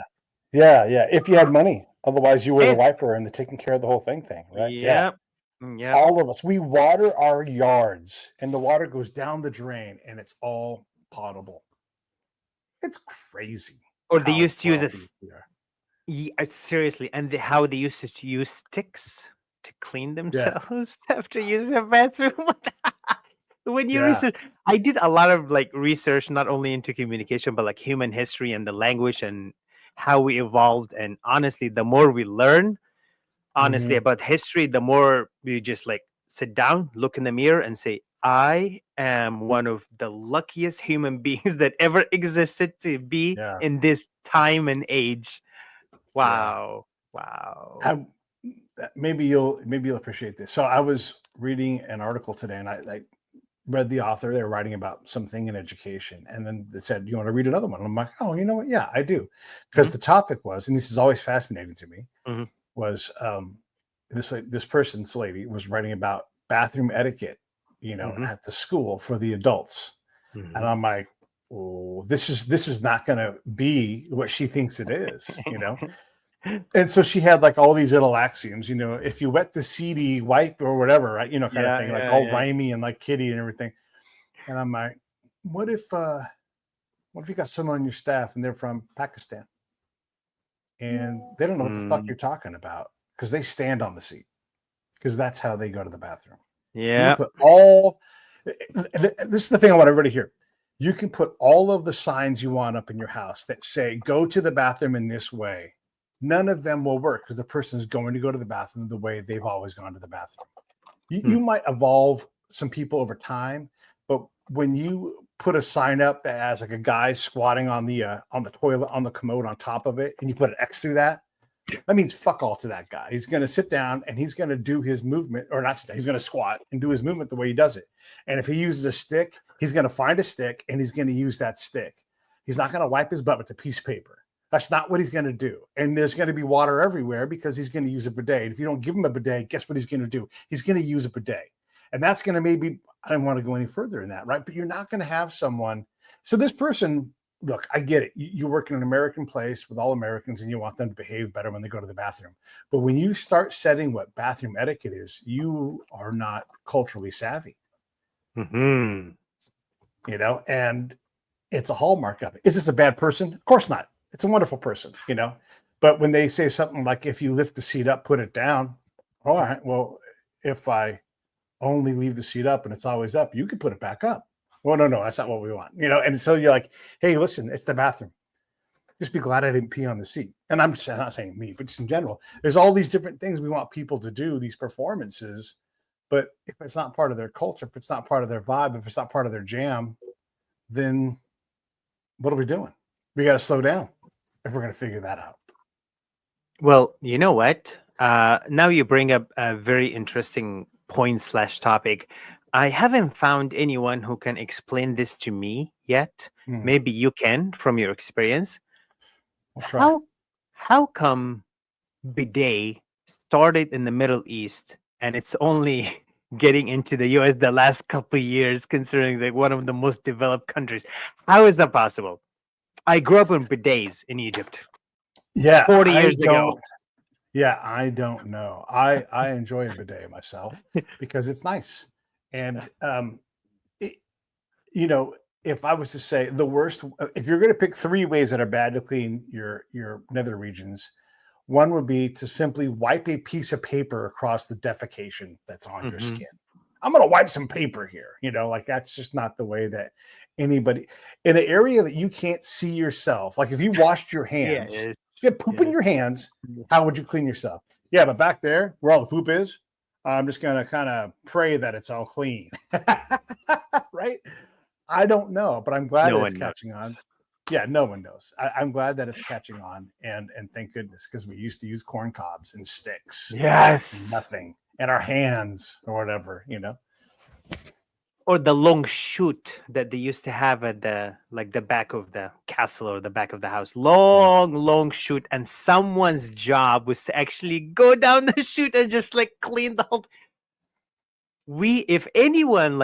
If you had money, otherwise you were the wiper and the taking care of the whole thing, right? Yeah. All of us, we water our yards, and the water goes down the drain, and it's all potable. It's crazy. Or they used to use seriously, and how they used to use sticks to clean themselves after using the bathroom. When you research, I did a lot of like research, not only into communication, but like human history and the language and how we evolved. And honestly, the more we learn, about history, the more we just like sit down, look in the mirror, and say, I am one of the luckiest human beings that ever existed to be in this time and age. Wow. Maybe you'll appreciate this. So I was reading an article today, and I read the author. They were writing about something in education, and then they said, "You want to read another one?" And I'm like, "Oh, you know what? Yeah, I do," because the topic was, and this is always fascinating to me, was this lady was writing about bathroom etiquette, at the school for the adults, and I'm like, oh, this is not going to be what she thinks it is, And so she had like all these little axioms, if you wet the CD, wipe or whatever, right? Kind of Yeah, thing, like yeah, all yeah. rhymey and like kitty and everything. And I'm like, what if you got someone on your staff and they're from Pakistan and they don't know what the fuck Mm, you're talking about because they stand on the seat because that's how they go to the bathroom. You can yeah. put all. This is the thing I want everybody to hear. You can put all of the signs you want up in your house that say "Go to the bathroom in this way." None of them will work because the person is going to go to the bathroom the way they've always gone to the bathroom. You might evolve some people over time, but when you put a sign up that has like a guy squatting on the toilet on the commode on top of it, and you put an X through that, that means fuck all to that guy. He's going to sit down and he's going to do his movement, or not sit down, he's going to squat and do his movement the way he does it. And if he uses a stick, he's going to find a stick and he's going to use that stick. He's not going to wipe his butt with a piece of paper. That's not what he's going to do. And there's going to be water everywhere because he's going to use a bidet. And if you don't give him a bidet, guess what he's going to do? He's going to use a bidet. And that's going to maybe, I don't want to go any further in that, right? But you're not going to have someone. So this person, look, I get it. You work in an American place with all Americans and you want them to behave better when they go to the bathroom. But when you start setting what bathroom etiquette is, you are not culturally savvy, Hmm. and it's a hallmark of it. Is this a bad person? Of course not. It's a wonderful person, But when they say something like, if you lift the seat up, put it down. All right, well, if I only leave the seat up and it's always up, you can put it back up. Well, no, that's not what we want, And so you're like, hey, listen, it's the bathroom. Just be glad I didn't pee on the seat. And I'm not saying me, but just in general, there's all these different things we want people to do, these performances. But if it's not part of their culture, if it's not part of their vibe, if it's not part of their jam, then what are we doing? We got to slow down if we're going to figure that out. Well, you know what? Now you bring up a very interesting point/topic. I haven't found anyone who can explain this to me yet. Maybe you can from your experience. I'll try. How come bidet started in the Middle East and it's only getting into the US the last couple of years, considering like one of the most developed countries? How is that possible? I grew up in bidets in Egypt. Yeah, 40 years ago. Yeah, I don't know. I enjoy a bidet myself because it's nice. And if I was to say the worst, if you're going to pick 3 ways that are bad to clean your nether regions, one would be to simply wipe a piece of paper across the defecation that's on your skin. I'm going to wipe some paper here, like that's just not the way that anybody in an area that you can't see yourself. Like if you washed your hands, you had poop in your hands, how would you clean yourself? Yeah, but back there where all the poop is, I'm just going to kind of pray that it's all clean. Right? I don't know, but I'm glad that it's catching on. Yeah, no one knows. I'm glad that it's catching on, and thank goodness, because we used to use corn cobs and sticks. Yes. Nothing. And our hands or whatever, Or the long chute that they used to have at the back of the castle or the back of the house. Long chute, and someone's job was to actually go down the chute and just clean the whole. If anyone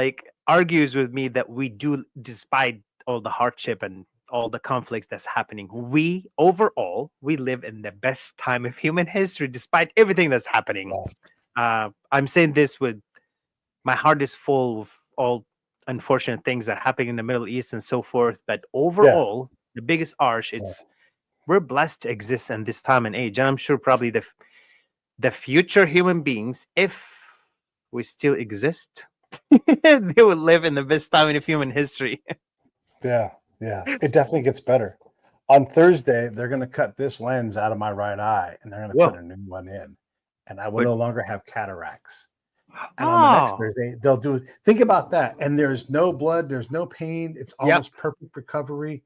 argues with me that we do, despite all the hardship and all the conflicts that's happening, we live in the best time of human history, despite everything that's happening. I'm saying this with my heart is full of all unfortunate things that happen in the Middle East and so forth. But overall, the biggest arch, we're blessed to exist in this time and age. And I'm sure probably the future human beings, if we still exist, they will live in the best time of human history. Yeah. It definitely gets better. On Thursday, they're going to cut this lens out of my right eye and they're going to put a new one in. And I will no longer have cataracts. And on the next Thursday, they'll do it. Think about that. And there's no blood, there's no pain. It's almost perfect recovery.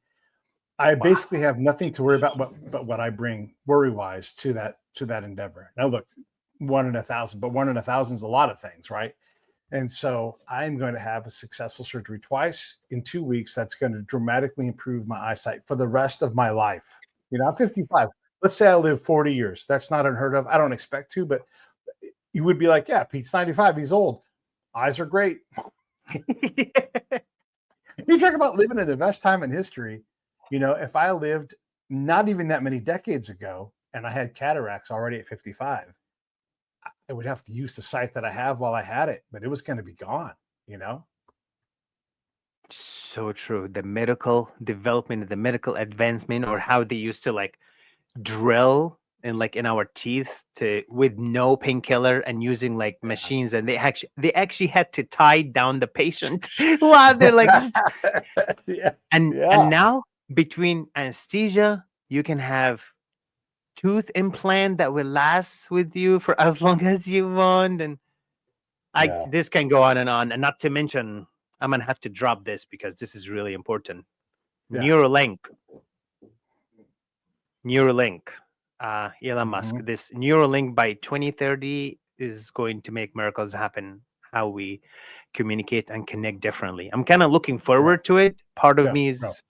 I basically have nothing to worry about but what I bring worry-wise to that endeavor. Now look, 1 in 1,000, but 1 in 1,000 is a lot of things, right? And so I'm going to have a successful surgery twice in 2 weeks. That's going to dramatically improve my eyesight for the rest of my life. I'm 55. Let's say I live 40 years. That's not unheard of. I don't expect to, but you would be like, yeah, Pete's 95. He's old. Eyes are great. You talk about living in the best time in history. If I lived not even that many decades ago, and I had cataracts already at 55, I would have to use the sight that I have while I had it, but it was going to be gone, you know? So true. The medical development, the medical advancement, or how they used to like drill in like in our teeth to with no painkiller and using like machines, and they actually had to tie down the patient while they're like Yeah. and Yeah. now between anesthesia you can have tooth implant that will last with you for as long as you want, and Yeah. this can go on, and not to mention I'm gonna have to drop this because this is really important. Yeah. Neuralink, Elon Musk. Mhm. This Neuralink by 2030 is going to make miracles happen. How we communicate and connect differently. I'm kind of looking Yeah. forward to it. Part of Yeah. me No. is,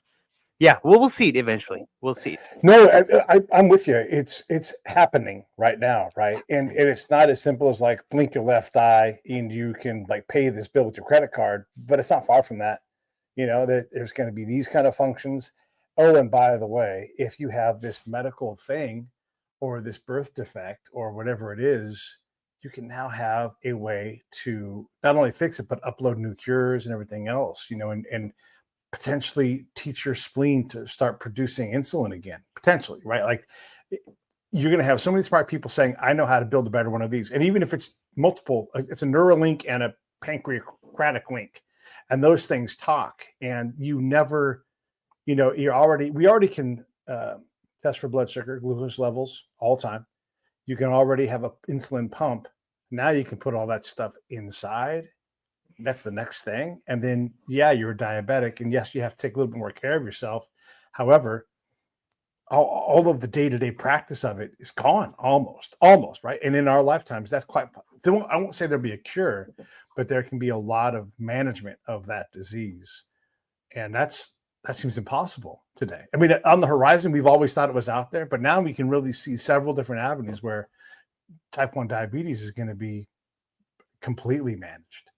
yeah. We'll see it eventually. We'll see it. No, I'm with you. It's happening right now, right? And it's not as simple as like blink your left eye and you can like pay this bill with your credit card, but it's not far from that. You know, there's going to be these kind of functions. Oh, and by the way, if you have this medical thing or this birth defect or whatever it is, you can now have a way to not only fix it, but upload new cures and everything else, you know, and potentially teach your spleen to start producing insulin again, potentially, right? Like you're going to have so many smart people saying, I know how to build a better one of these. And even if it's multiple, it's a Neuralink and a pancreatic link, and those things talk, and you never, you know, we already can test for blood sugar, glucose levels all the time. You can already have an insulin pump. Now you can put all that stuff inside. That's the next thing. And then, yeah, you're diabetic. And yes, you have to take a little bit more care of yourself. However, all of the day-to-day practice of it is gone almost, right? And in our lifetimes, that's quite, I won't say there'll be a cure, but there can be a lot of management of that disease. And that seems impossible today. I mean, on the horizon, we've always thought it was out there, but now we can really see several different avenues where type 1 diabetes is going to be completely managed.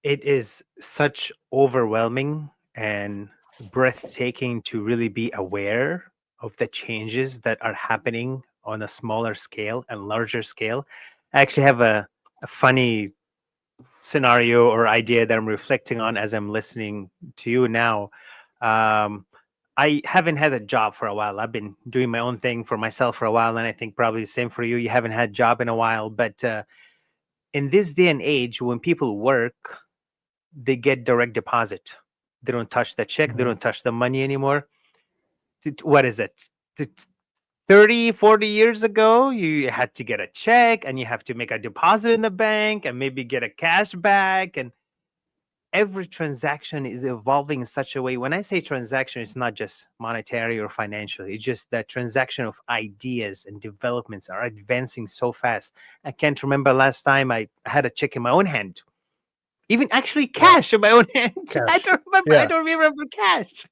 It is such overwhelming and breathtaking to really be aware of the changes that are happening on a smaller scale and larger scale. I actually have a funny scenario or idea that I'm reflecting on as I'm listening to you now. I haven't had a job for a while. I've been doing my own thing for myself for a while, and I think probably the same for you. You haven't had a job in a while, but in this day and age, when people work, they get direct deposit. They don't touch the check. They don't touch the money anymore. What is it? 30, 40 years ago, you had to get a check and you have to make a deposit in the bank and maybe get a cash back. And every transaction is evolving in such a way. When I say transaction, it's not just monetary or financial. It's just that transaction of ideas and developments are advancing so fast. I can't remember last time I had a check in my own hand. Even actually cash in my own hand. I Cash. don't remember. Yeah. I don't remember cash.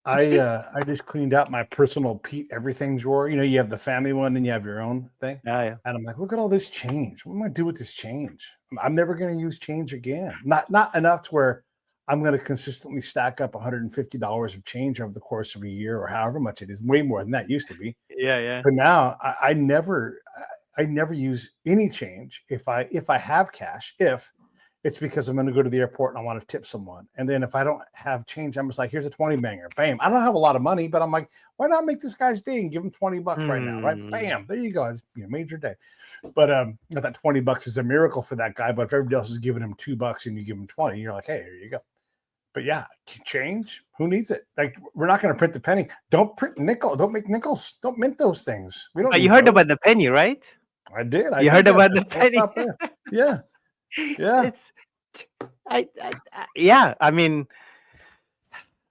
I just cleaned out my personal Pete everything drawer. You know, you have the family one and you have your own thing. Yeah. And I'm like, look at all this change. What am I gonna do with this change? I'm never going to use change again. Not enough to where I'm going to consistently stack up $150 of change over the course of a year or however much it is. Way more than that used to be. Yeah. But now I never use any change if I have cash. If it's because I'm going to go to the airport and I want to tip someone. And then if I don't have change, I'm just like, here's a 20 banger. Bam. I don't have a lot of money, but I'm like, why not make this guy's day and give him $20 right now? Right. Bam. There you go. It's, made your day. But that $20 is a miracle for that guy. But if everybody else is giving him $2 and you give him 20, you're like, hey, here you go. But yeah, change. Who needs it? Like, we're not going to print the penny. Don't print nickel. Don't make nickels. Don't mint those things. We don't. You heard about the penny, right? I did. You heard about the penny? Yeah. Yeah. Yeah. I mean,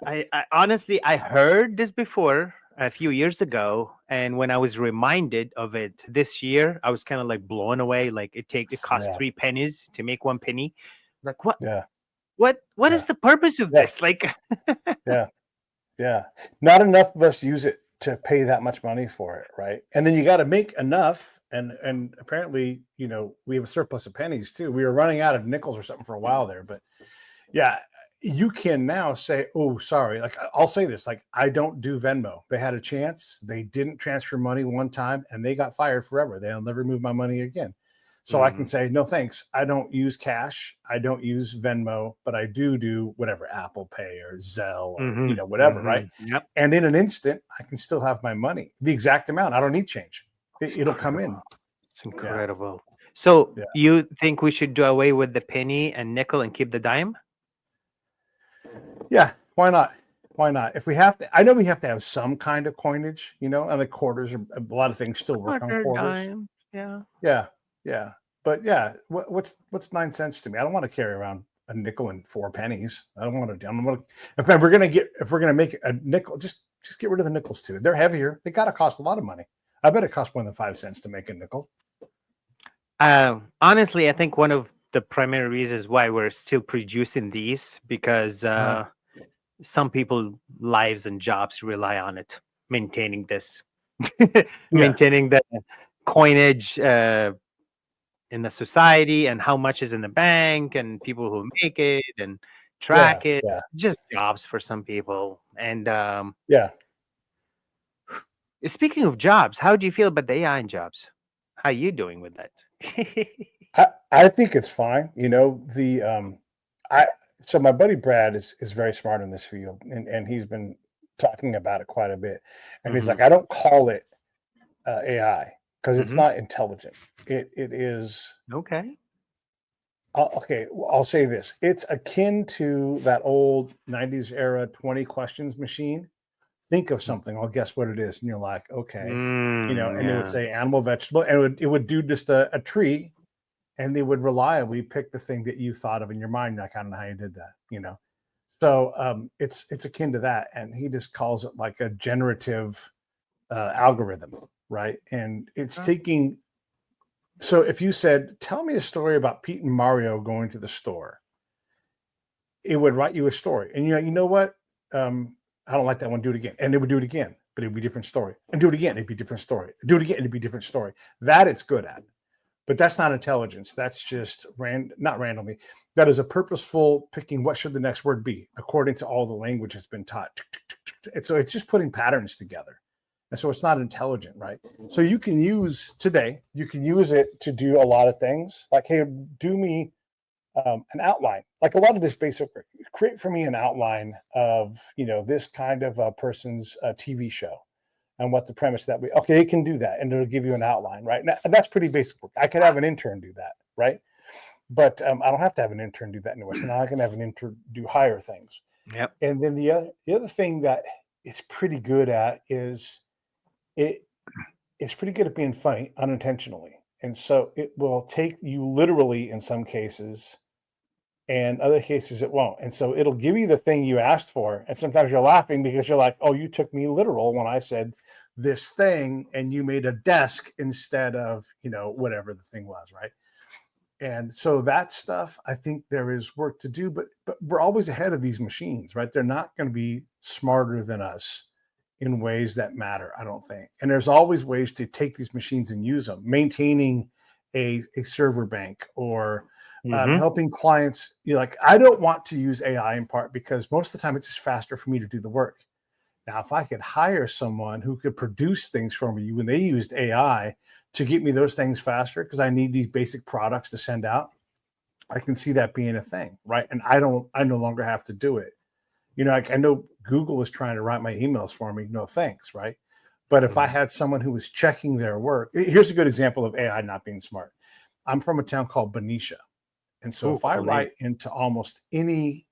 I honestly, I heard this before a few years ago, and when I was reminded of it this year, I was kind of like blown away. Like it cost 3 pennies to make 1 penny. Like what? Yeah. What is the purpose of this? Like, yeah. Not enough of us use it to pay that much money for it, right? And then you got to make enough. And apparently, we have a surplus of pennies too. We were running out of nickels or something for a while there, but yeah, you can now say, oh, sorry. Like I'll say this, like I don't do Venmo. They had a chance. They didn't transfer money one time and they got fired forever. They'll never move my money again. So I can say, no, thanks. I don't use cash. I don't use Venmo, but I do whatever, Apple Pay or Zelle or, whatever. Right. Yep. And in an instant, I can still have my money, the exact amount. I don't need change. It'll come in. It's incredible. So you think we should do away with the penny and nickel and keep the dime? Yeah, why not? Why not? If we have to, I know we have to have some kind of coinage, and the quarters, a lot of things still work on quarters. Dime. Yeah. Yeah. But yeah, what's 9 cents to me? I don't want to carry around a nickel and 4 pennies. I don't want to. If we're gonna make a nickel, just get rid of the nickels too. They're heavier. They gotta cost a lot of money. I bet it costs more than 5 cents to make a nickel. Honestly, I think one of the primary reasons why we're still producing these because some people lives and jobs rely on it, maintaining this, maintaining the coinage in the society and how much is in the bank and people who make it and track it. Just jobs for some people. And speaking of jobs, how do you feel about the AI in jobs? How are you doing with that? I think it's fine. So my buddy Brad is very smart in this field, and he's been talking about it quite a bit. And he's like, I don't call it AI because it's not intelligent. It is okay. Okay, I'll say this: it's akin to that old '90s era 20 questions machine. Think of something. I'll guess what it is, and you're like, okay, and it would say animal, vegetable, and it would do just a tree. And they would reliably pick the thing that you thought of in your mind. Like, I don't know how you did that, So it's akin to that. And he just calls it like a generative algorithm, right? And it's taking. So if you said, tell me a story about Pete and Mario going to the store, it would write you a story. And you know what? I don't like that one. Do it again. And it would do it again, but it'd be a different story. And do it again. It'd be a different story. Do it again. It'd be a different story. That it's good at. But that's not intelligence. That's just not randomly. That is a purposeful picking what should the next word be according to all the language that's been taught. And so it's just putting patterns together. And so it's not intelligent, right? So you can use it to do a lot of things. Like, hey, do me an outline. Like a lot of this basic, create for me an outline of, this kind of a person's TV show. And what the premise that it can do that, and it'll give you an outline, right? And that's pretty basic work. I could have an intern do that, right? But I don't have to have an intern do that anymore. So now I can have an intern do higher things. Yep. And then the other thing that it's pretty good at is it's pretty good at being funny unintentionally. And so it will take you literally in some cases, and other cases it won't. And so it'll give you the thing you asked for. And sometimes you're laughing because you're like, oh, you took me literal when I said this thing and you made a desk instead of, whatever the thing was, right? And so that stuff, I think there is work to do, but we're always ahead of these machines, right? They're not going to be smarter than us in ways that matter, I don't think. And there's always ways to take these machines and use them, maintaining a server bank or helping clients. I don't want to use AI in part because most of the time it's just faster for me to do the work. Now, if I could hire someone who could produce things for me when they used AI to get me those things faster, because I need these basic products to send out, I can see that being a thing, right? And I no longer have to do it. I know Google is trying to write my emails for me. No thanks, right? But if I had someone who was checking their work, here's a good example of AI not being smart. I'm from a town called Benicia. And so if I write into almost any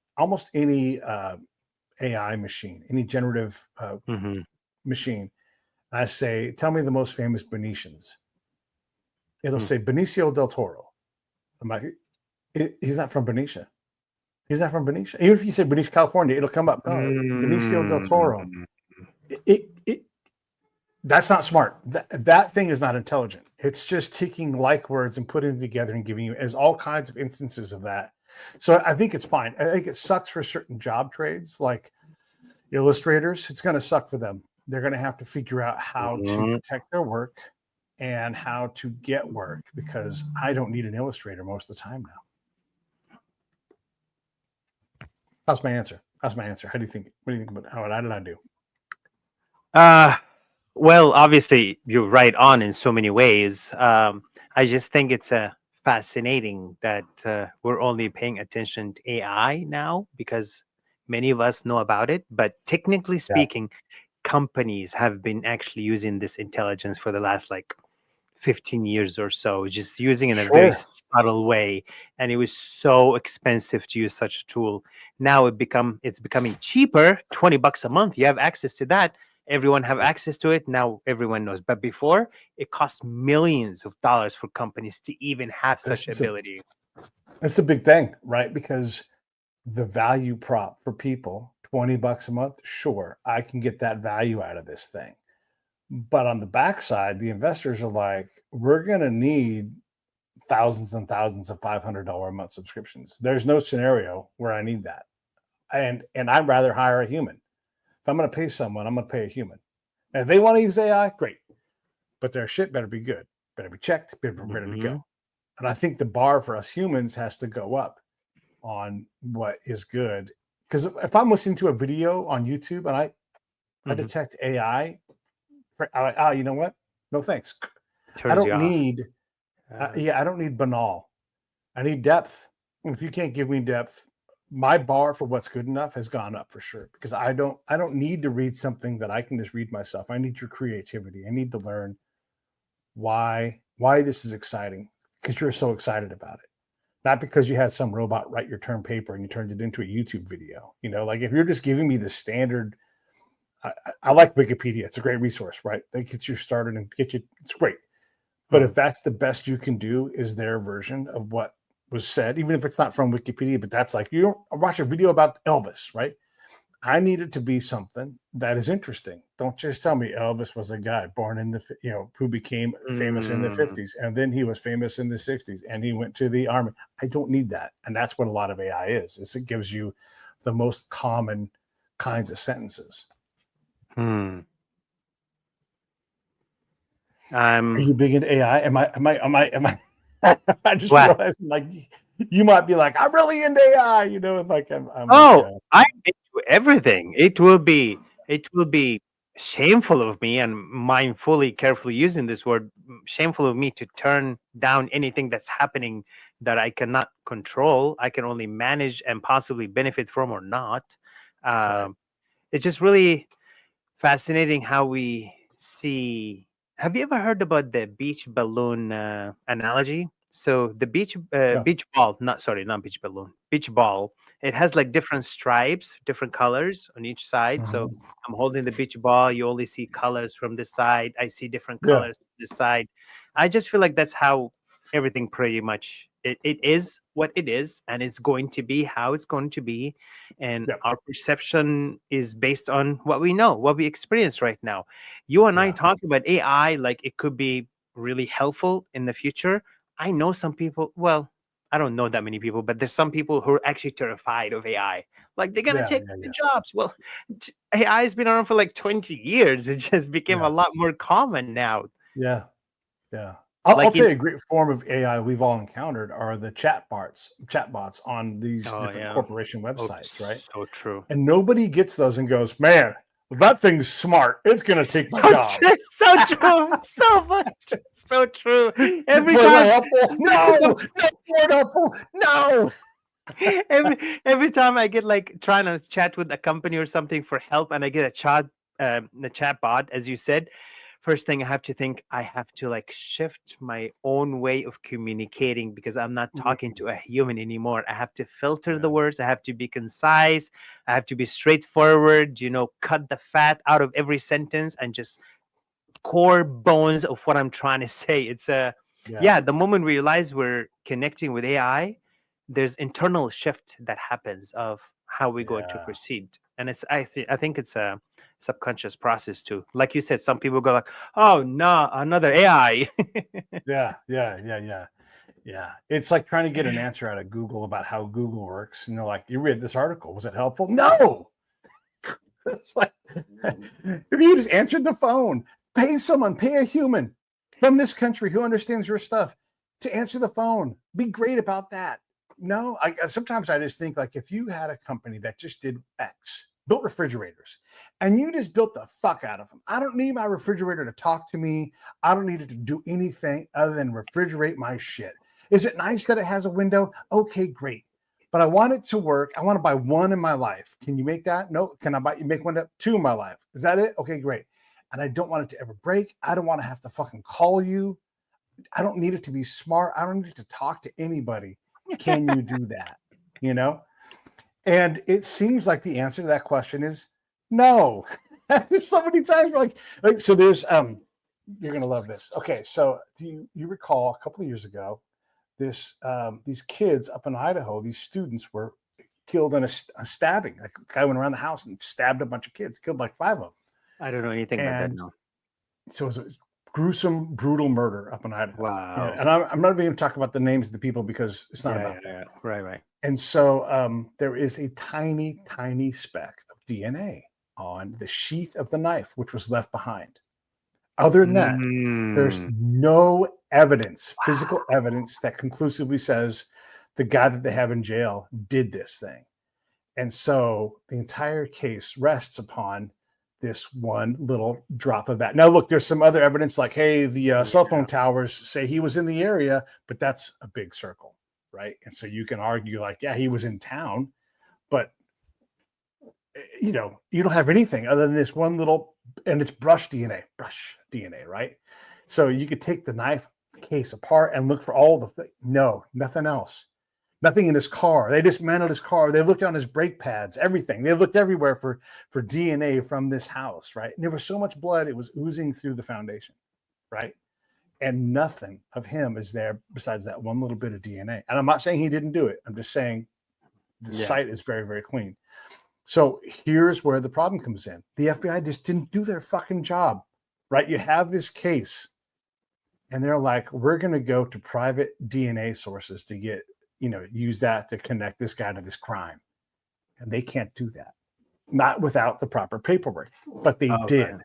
AI machine, any generative machine, I say, tell me the most famous Venetians. It'll say Benicio del Toro. I'm like, he's not from Benicia. He's not from Benicia. Even if you say Benicia, California, it'll come up. Oh, Benicio del Toro. That's not smart. That thing is not intelligent. It's just taking like words and putting them together and giving you as all kinds of instances of that. So I think it's fine. I think it sucks for certain job trades like illustrators. It's going to suck for them. They're going to have to figure out how to protect their work and how to get work, because I don't need an illustrator most of the time now. That's my answer. That's my answer. How do you think? What do you think about how did I do? Well, obviously, you're right on in so many ways. I just think it's fascinating that we're only paying attention to AI now because many of us know about it. But technically Yeah. speaking, companies have been actually using this intelligence for the last like 15 years or so, just using it in a very Sure. subtle way. And it was so expensive to use such a tool. Now it's becoming cheaper, $20 a month. You have access to that. Everyone have access to it. Now everyone knows. But before, it cost millions of dollars for companies to even have This such is a ability. it's a big thing, right? Because the value prop for people, $20 a month, sure, I can get that value out of this thing. But on the backside, the investors are like, we're gonna need thousands and thousands of $500 a month subscriptions. There's no scenario where I need that. And I'd rather hire a human. If I'm gonna pay someone, I'm gonna pay a human. And if they want to use AI, great. But their shit better be good, better be checked, better be ready to Hmm. go. And I think the bar for us humans has to go up on what is good. Because if I'm listening to a video on YouTube and I Hmm. detect AI, you know what? No thanks. I Turns you don't off. need, I don't need banal. I need depth. And if you can't give me depth, my bar for what's good enough has gone up for sure. Because I don't need to read something that I can just read myself. I need your creativity. I need to learn why this is exciting because you're so excited about it, not because you had some robot write your term paper and you turned it into a YouTube video. Like if you're just giving me the standard, I like Wikipedia. It's a great resource, right? That gets you started and get you. It's great. But Mhm. if that's the best you can do, is their version of what was said, even if it's not from Wikipedia, but that's like you watch a video about Elvis, right? I need it to be something that is interesting. Don't just tell me Elvis was a guy born in who became famous in the Mm. 50s and then he was famous in the 60s and he went to the army. I don't need that. And that's what a lot of AI is it gives you the most common kinds of sentences. Hmm. Are you big into AI? Am I I just Well, realized like you might be like, I'm really into AI, and like I'm like oh, I'm into everything. It will be shameful of me, and mindfully, carefully using this word, shameful of me to turn down anything that's happening that I cannot control. I can only manage and possibly benefit from or not. right. Um, it's just really fascinating how we see. Have you ever heard about the beach balloon analogy? So the No. beach ball, not beach balloon, beach ball. It has like different stripes, different colors on each side. So Mhm. I'm holding the beach ball. You only see colors from this side. I see different Yeah. colors from this side. I just feel like that's how everything pretty much it is what it is, and it's going to be how it's going to be, and Yep. our perception is based on what we know, what we experience right now. You and I Yeah. talking about AI like it could be really helpful in the future. I know some people, well, I don't know that many people, but there's some people who are actually terrified of AI. Like they're gonna Yeah. take Yeah. the Yeah. jobs. Well, AI has been around for like 20 years. It just became a Yeah. lot more common now. Yeah. Yeah. I'll Like tell in you a great form of AI we've all encountered are the chatbots on these oh different yeah. corporation Oh, websites, right? so true. And nobody gets those and goes, man, that thing's smart. It's gonna take my So job. true, so true, so much, so true. Every Was I time, helpful? No, no, more helpful. No. every time I get like trying to chat with a company or something for help, and I get a chat bot, as you said, first thing I have to think, I have to like shift my own way of communicating because I'm not talking Mhm. to a human anymore. I have to filter Yeah. the words. I have to be concise. I have to be straightforward. Cut the fat out of every sentence and just core bones of what I'm trying to say. It's Yeah. yeah, the moment we realize we're connecting with AI, there's internal shift that happens of how we're going to Yeah. proceed. And I think it's a subconscious process too. Like you said, some people go like, "Oh no, another AI." Yeah. Yeah. Yeah. Yeah. Yeah. It's like trying to get an answer out of Google about how Google works. And they're like, you read this article. Was it helpful? No. It's like if you just answered the phone, pay a human from this country who understands your stuff to answer the phone. Be great about that. no. Sometimes I just think like if you had a company that just did X, built refrigerators, and you just built the fuck out of them. I don't need my refrigerator to talk to me. I don't need it to do anything other than refrigerate my shit. Is it nice that it has a window? Okay, great. But I want it to work. I want to buy one in my life. Can you make that? No. Can I make one two in my life? Is that it? Okay, great. And I don't want it to ever break. I don't want to have to fucking call you. I don't need it to be smart. I don't need to talk to anybody. Can you do that? You know? And it seems like the answer to that question is no. So many times we're like so there's you're gonna love this. Okay, so do you recall a couple of years ago, these kids up in Idaho, these students were killed in a stabbing. Like a guy went around the house and stabbed a bunch of kids, killed like 5 of them. I don't know anything about that. No. So it was a gruesome, brutal murder up in Idaho. Wow. And I'm not even going to talk about the names of the people because it's not about that. Right. And so there is a tiny, tiny speck of DNA on the sheath of the knife, which was left behind. Other than that, there's no evidence, physical evidence that conclusively says the guy that they have in jail did this thing. And so the entire case rests upon this one little drop of that. Now, look, there's some other evidence like, hey, the cell phone towers say he was in the area, but that's a big circle, right? And so you can argue like, yeah, he was in town, but you know, you don't have anything other than this one little, and it's brush DNA, right? So you could take the knife case apart and look for all the things. No, nothing else. Nothing in his car. They dismantled his car. They looked on his brake pads, everything. They looked everywhere for DNA from this house, right? And there was so much blood, it was oozing through the foundation, right? And nothing of him is there besides that one little bit of DNA. And I'm not saying he didn't do it. I'm just saying the site is very, very clean. So here's where the problem comes in. The FBI just didn't do their fucking job, right? You have this case, and they're like, we're going to go to private DNA sources to get, use that to connect this guy to this crime. And they can't do that, not without the proper paperwork, but they did.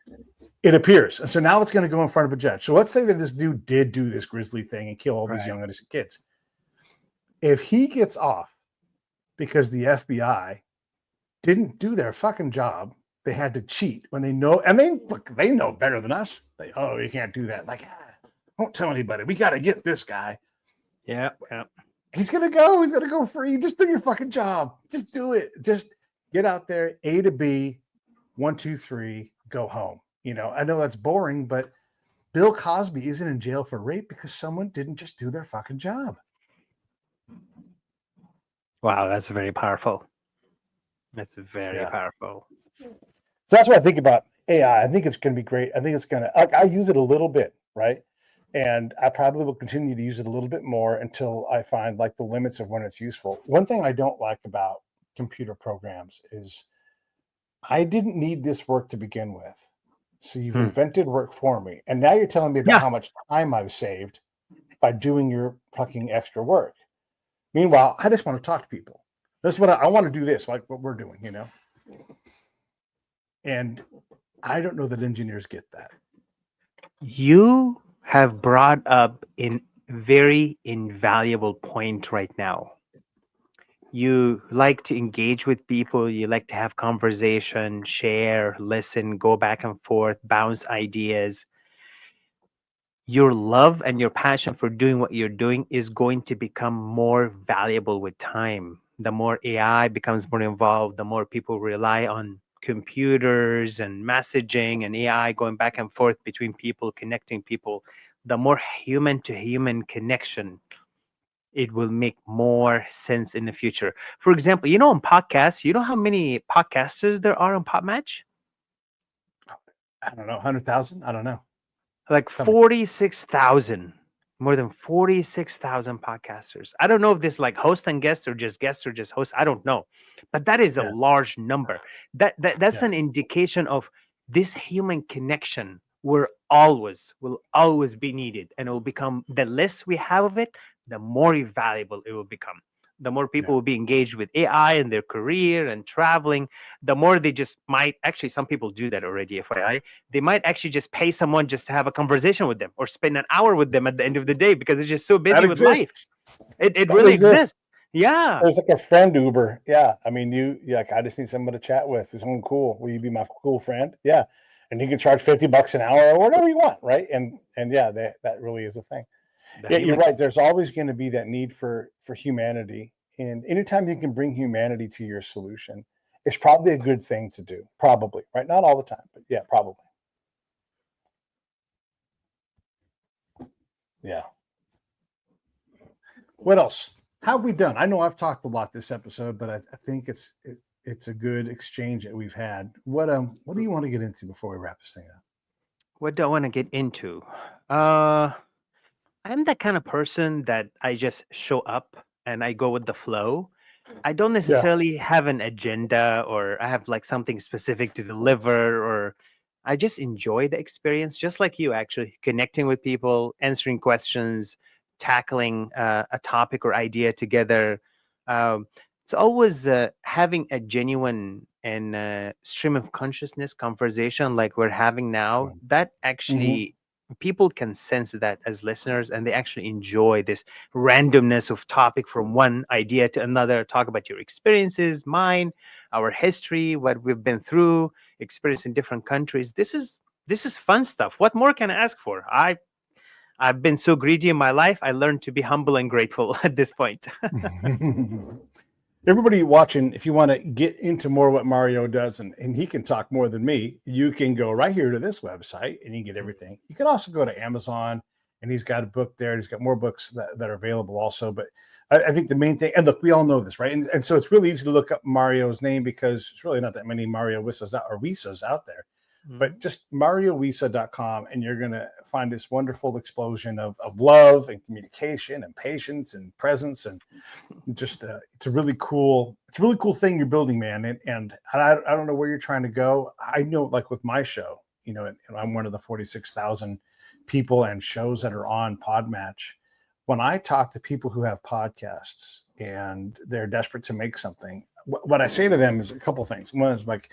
It appears. And so now it's going to go in front of a judge. So let's say that this dude did do this grisly thing and kill all these young innocent kids. If he gets off because the FBI didn't do their fucking job, they had to cheat when they know, and they know better than us. You can't do that. Like, don't tell anybody. We got to get this guy. Yeah. He's going to go free. Just do your fucking job. Just do it. Just get out there, A to B, 1, 2, 3, go home. I know that's boring, but Bill Cosby isn't in jail for rape because someone didn't just do their fucking job. Wow, that's very powerful. That's very powerful. So that's what I think about AI. I think it's going to be great. I think it's going to, I use it a little bit, right? And I probably will continue to use it a little bit more until I find like the limits of when it's useful. One thing I don't like about computer programs is I didn't need this work to begin with. So you've invented work for me. And now you're telling me about how much time I've saved by doing your fucking extra work. Meanwhile, I just want to talk to people. That's what I want to do this, like what we're doing, And I don't know that engineers get that. You have brought up a very invaluable point right now. You like to engage with people. You like to have conversation, share, listen, go back and forth, bounce ideas. Your love and your passion for doing what you're doing is going to become more valuable with time. The more AI becomes more involved, the more people rely on computers and messaging and AI going back and forth between people, connecting people, the more human to human connection, it will make more sense in the future. For example, on podcasts, you know how many podcasters there are on Podmatch? I don't know, 100,000? I don't know. Like 46,000, more than 46,000 podcasters. I don't know if this like host and guests or just hosts. I don't know, but that is a large number. That's an indication of this human connection will always be needed, and it will become, the less we have of it, the more valuable it will become. The more people will be engaged with AI in their career and traveling, the more they just might, actually, some people do that already, FYI. They might actually just pay someone just to have a conversation with them or spend an hour with them at the end of the day because they're just so busy with life. It really exists. Yeah. There's like a friend Uber. Yeah. I mean, you like, I just need someone to chat with. Is someone cool? Will you be my cool friend? Yeah. And you can charge $50 an hour or whatever you want, right? And yeah, that really is a thing. The Yeah, you're human. right. There's always going to be that need for humanity. And anytime you can bring humanity to your solution, it's probably a good thing to do. Probably, right? Not all the time, but yeah, probably. Yeah. What else? How have we done? I know I've talked a lot this episode, but I think it's a good exchange that we've had. What do you want to get into before we wrap this thing up? What do I want to get into? Uh, I'm that kind of person that I just show up and I go with the flow. I don't Yeah. necessarily have an agenda or I have like something specific to deliver, or I just enjoy the experience, just like you, actually connecting with people, answering questions, tackling a topic or idea together. Um, it's always having a genuine and stream of consciousness conversation like we're having now. That Mm-hmm. actually, people can sense that as listeners, and they actually enjoy this randomness of topic from one idea to another. Talk about your experiences, mine, our history, what we've been through, experience in different countries. This is fun stuff. What more can I ask for? I've been so greedy in my life. I learned to be humble and grateful at this point. Everybody watching, if you want to get into more what Mario does, and he can talk more than me, you can go right here to this website and you can get everything. You can also go to Amazon, and he's got a book there. He's got more books that are available also. But I think the main thing, and look, we all know this, right? And so it's really easy to look up Mario's name because it's really not that many Mario Wissas or Wissas out there. But just mariowissa.com, and you're going to find this wonderful explosion of love and communication and patience and presence. And just it's a really cool thing you're building, man. And I don't know where you're trying to go. I know, like with my show, and I'm one of the 46,000 people and shows that are on Podmatch. When I talk to people who have podcasts and they're desperate to make something, what I say to them is a couple of things. One is like,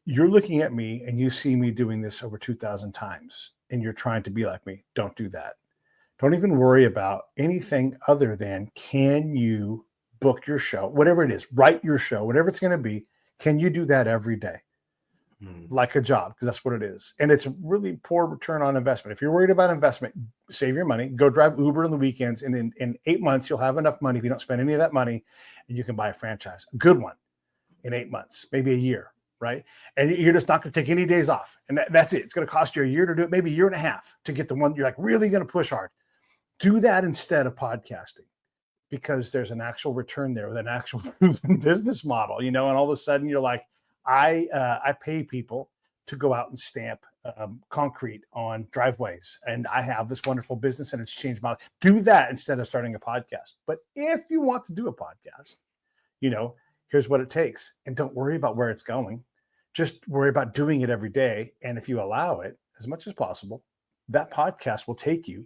you're looking at me and you see me doing this over 2,000 times and you're trying to be like me. Don't do that. Don't even worry about anything other than, can you book your show, whatever it is, write your show, whatever it's going to be. Can you do that every day? Like a job, because that's what it is. And it's a really poor return on investment. If you're worried about investment, save your money, go drive Uber on the weekends. And in 8 months, you'll have enough money. If you don't spend any of that money, and you can buy a franchise, a good one, in 8 months, maybe a year. Right. And you're just not going to take any days off. And that's it. It's going to cost you a year to do it, maybe a year and a half to get the one you're like really going to push hard. Do that instead of podcasting, because there's an actual return there with an actual proven business model, and all of a sudden you're like, I pay people to go out and stamp concrete on driveways, and I have this wonderful business and it's changed my life. Do that instead of starting a podcast. But if you want to do a podcast, here's what it takes. And don't worry about where it's going. Just worry about doing it every day. And if you allow it as much as possible, that podcast will take you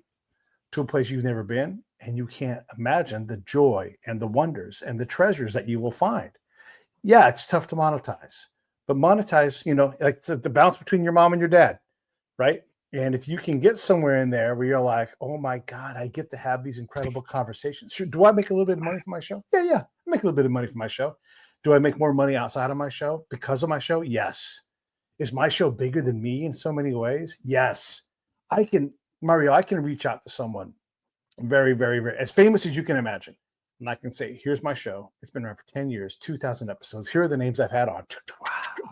to a place you've never been. And you can't imagine the joy and the wonders and the treasures that you will find. Yeah, it's tough to monetize, but monetize, like the balance between your mom and your dad, right? And if you can get somewhere in there where you're like, oh my God, I get to have these incredible conversations. Do I make a little bit of money for my show? Yeah. I make a little bit of money for my show. Do I make more money outside of my show because of my show? Yes. Is my show bigger than me in so many ways? Yes. Mario, I can reach out to someone very, very, very as famous as you can imagine. And I can say, here's my show. It's been around for 10 years, 2,000 episodes. Here are the names I've had on.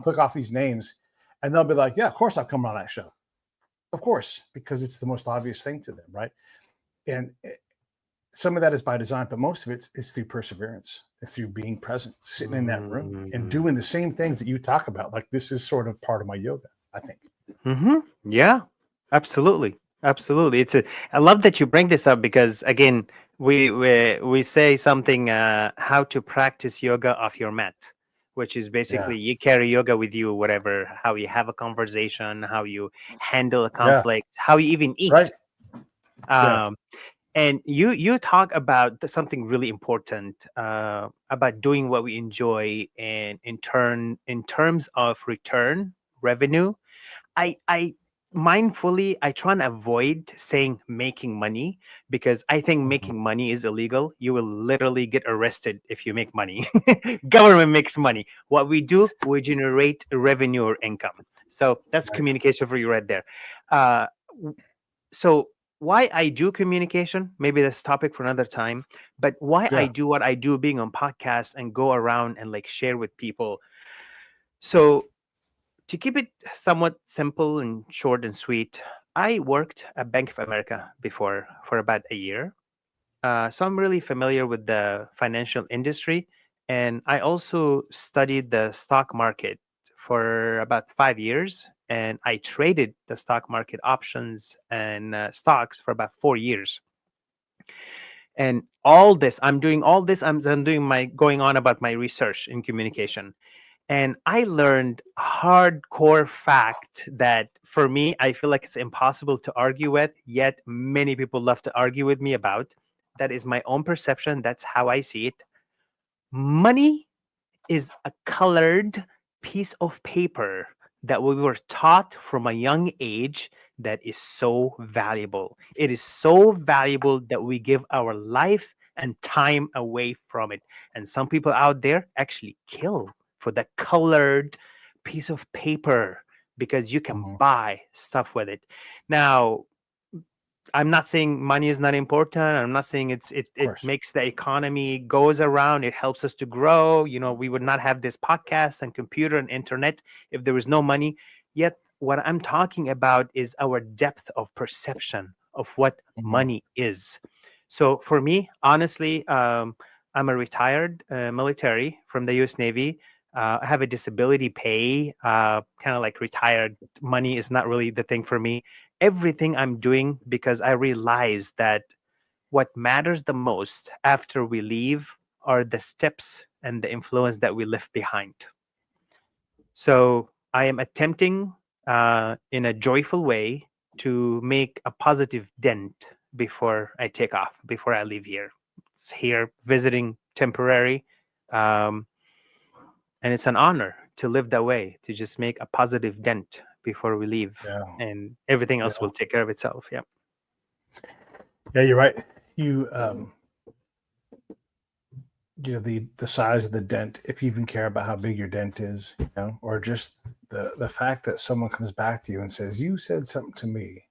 Click off these names. And they'll be like, yeah, of course I'll come on that show. Of course, because it's the most obvious thing to them, right? And some of that is by design, but most of it is through perseverance. It's through being present, sitting in that room and doing the same things that you talk about. Like, this is sort of part of my yoga, I think. Yeah, absolutely. Absolutely. I love that you bring this up because, again, we say something, how to practice yoga off your mat, which is basically you carry yoga with you, whatever, how you have a conversation, how you handle a conflict, how you even eat. Right. And you talk about something really important, about doing what we enjoy, and in terms of return revenue. I mindfully, I try and avoid saying making money, because I think Mhm. making money is illegal. You will literally get arrested if you make money. Government makes money. What we do, we generate revenue or income. So that's Right. communication for you right there. Uh, so why I do communication, maybe that's topic for another time, but why I Yeah. do what I do, being on podcasts and go around and like share with people. So to keep it somewhat simple and short and sweet, I worked at Bank of America before for about a year. So I'm really familiar with the financial industry. And I also studied the stock market for about 5 years. And I traded the stock market options and stocks for about 4 years. And all this, I'm doing all this, I'm doing my going on about my research in communication. And I learned hardcore fact that for me, I feel like it's impossible to argue with, yet many people love to argue with me about. That is my own perception. That's how I see it. Money is a colored piece of paper that we were taught from a young age that is so valuable. It is so valuable that we give our life and time away from it. And some people out there actually kill for the colored piece of paper because you can Mhm. buy stuff with it. Now, I'm not saying money is not important. I'm not saying Of it course. makes the economy goes around. It helps us to grow. You know, we would not have this podcast and computer and internet if there was no money. Yet what I'm talking about is our depth of perception of what Mhm. money is. So for me, honestly, I'm a retired military from the U.S. Navy. I have a disability pay, kind of like retired. Money is not really the thing for me. Everything I'm doing because I realize that what matters the most after we leave are the steps and the influence that we left behind. So I am attempting in a joyful way to make a positive dent before I take off, before I leave here. It's here visiting temporary. Um, and it's an honor to live that way, to just make a positive dent before we leave. Yeah. And everything else Yeah. will take care of itself. Yeah. Yeah. You're right. You the size of the dent, if you even care about how big your dent is, or just the fact that someone comes back to you and says, "You said something to me."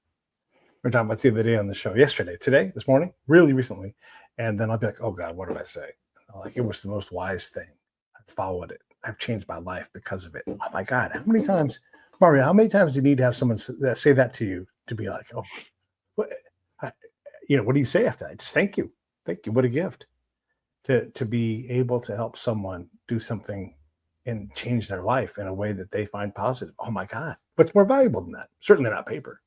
We're talking about the other day on the show, yesterday, today, this morning, really recently, and then I'll be like, "Oh God, what did I say?" Like it was the most wise thing. I followed it. I've changed my life because of it. Oh my God, how many times, Mario? How many times do you need to have someone say that to you to be like, "Oh, what?" I, what do you say after that? Just thank you. What a gift to be able to help someone do something and change their life in a way that they find positive. Oh my God, what's more valuable than that? Certainly not paper.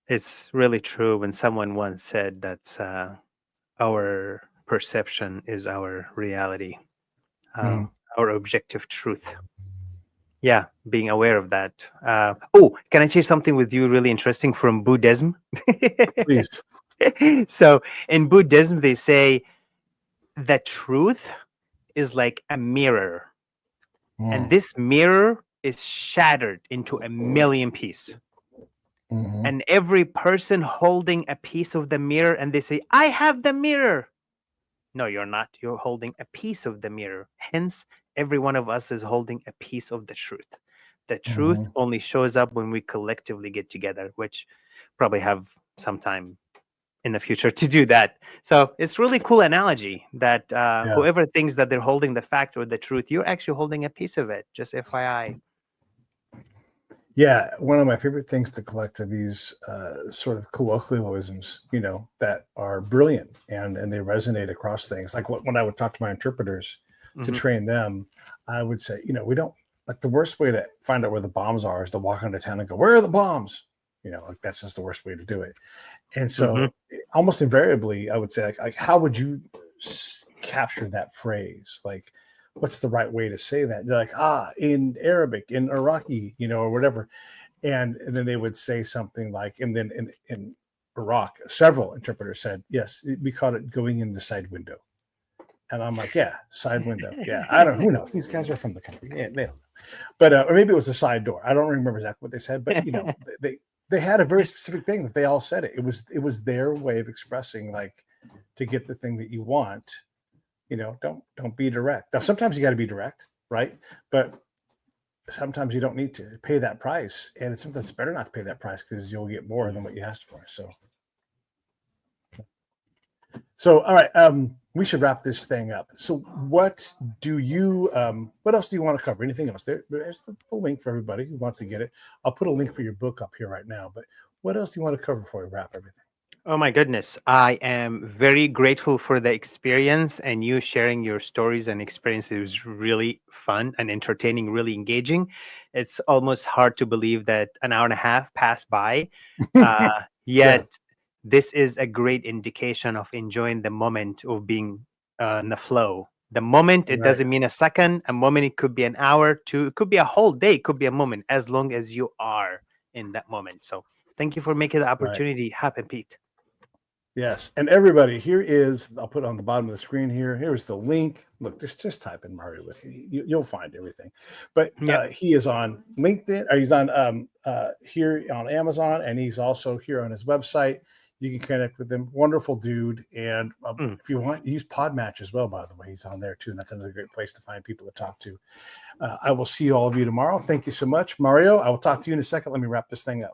It's really true when someone once said that our perception is our reality, uh, Mhm. our objective truth. Yeah, being aware of that. Oh, can I share something with you really interesting from Buddhism? Please. So, in Buddhism, they say the truth is like a mirror, and Mm. this mirror is shattered into a million pieces. Mhm. And every person holding a piece of the mirror, and they say, I have the mirror. No, you're not. You're holding a piece of the mirror. Hence, every one of us is holding a piece of the truth. The truth Mhm. only shows up when we collectively get together, which probably have some time in the future to do that. So it's really cool analogy that Yeah. whoever thinks that they're holding the fact or the truth, you're actually holding a piece of it. Just FYI. Yeah. One of my favorite things to collect are these sort of colloquialisms, that are brilliant and they resonate across things. Like when I would talk to my interpreters to Hmm. train them, I would say, we don't like the worst way to find out where the bombs are is to walk into town and go, "Where are the bombs?" Like that's just the worst way to do it. And Hmm. so, almost invariably, I would say, like how would you capture that phrase? Like, what's the right way to say that? They're like, in Arabic, in Iraqi, or whatever. And then they would say something like, and then in Iraq, several interpreters said, yes, we called it going in the side window. And I'm like, yeah, side window. Yeah, I don't know. Who knows? These guys are from the country. Yeah, they don't know. But or maybe it was a side door. I don't remember exactly what they said. But they had a very specific thing that they all said it. It was their way of expressing, like, to get the thing that you want. Don't be direct. Now sometimes you got to be direct, right? But sometimes you don't need to pay that price, and it's sometimes better not to pay that price because you'll get more than what you asked for. So all right, we should wrap this thing up. So what else do you want to cover? Anything else? There's the link for everybody who wants to get it. I'll put a link for your book up here right now, but what else do you want to cover before we wrap everything? Oh my goodness. I am very grateful for the experience, and you sharing your stories and experiences was really fun and entertaining, really engaging. It's almost hard to believe that an hour and a half passed by. Yet this is a great indication of enjoying the moment of being in the flow. The moment, it doesn't mean a second. A moment, it could be an hour, two, it could be a whole day, it could be a moment, as long as you are in that moment. So thank you for making the opportunity happen, Pete. Yes. And everybody, I'll put it on the bottom of the screen here. Here's the link. Look, just type in Mario Wissa. You'll find everything. But he is on LinkedIn, or he's on here on Amazon, and he's also here on his website. You can connect with him. Wonderful dude. And if you want, use Podmatch as well, by the way. He's on there too. And that's another great place to find people to talk to. I will see all of you tomorrow. Thank you so much. Mario, I will talk to you in a second. Let me wrap this thing up.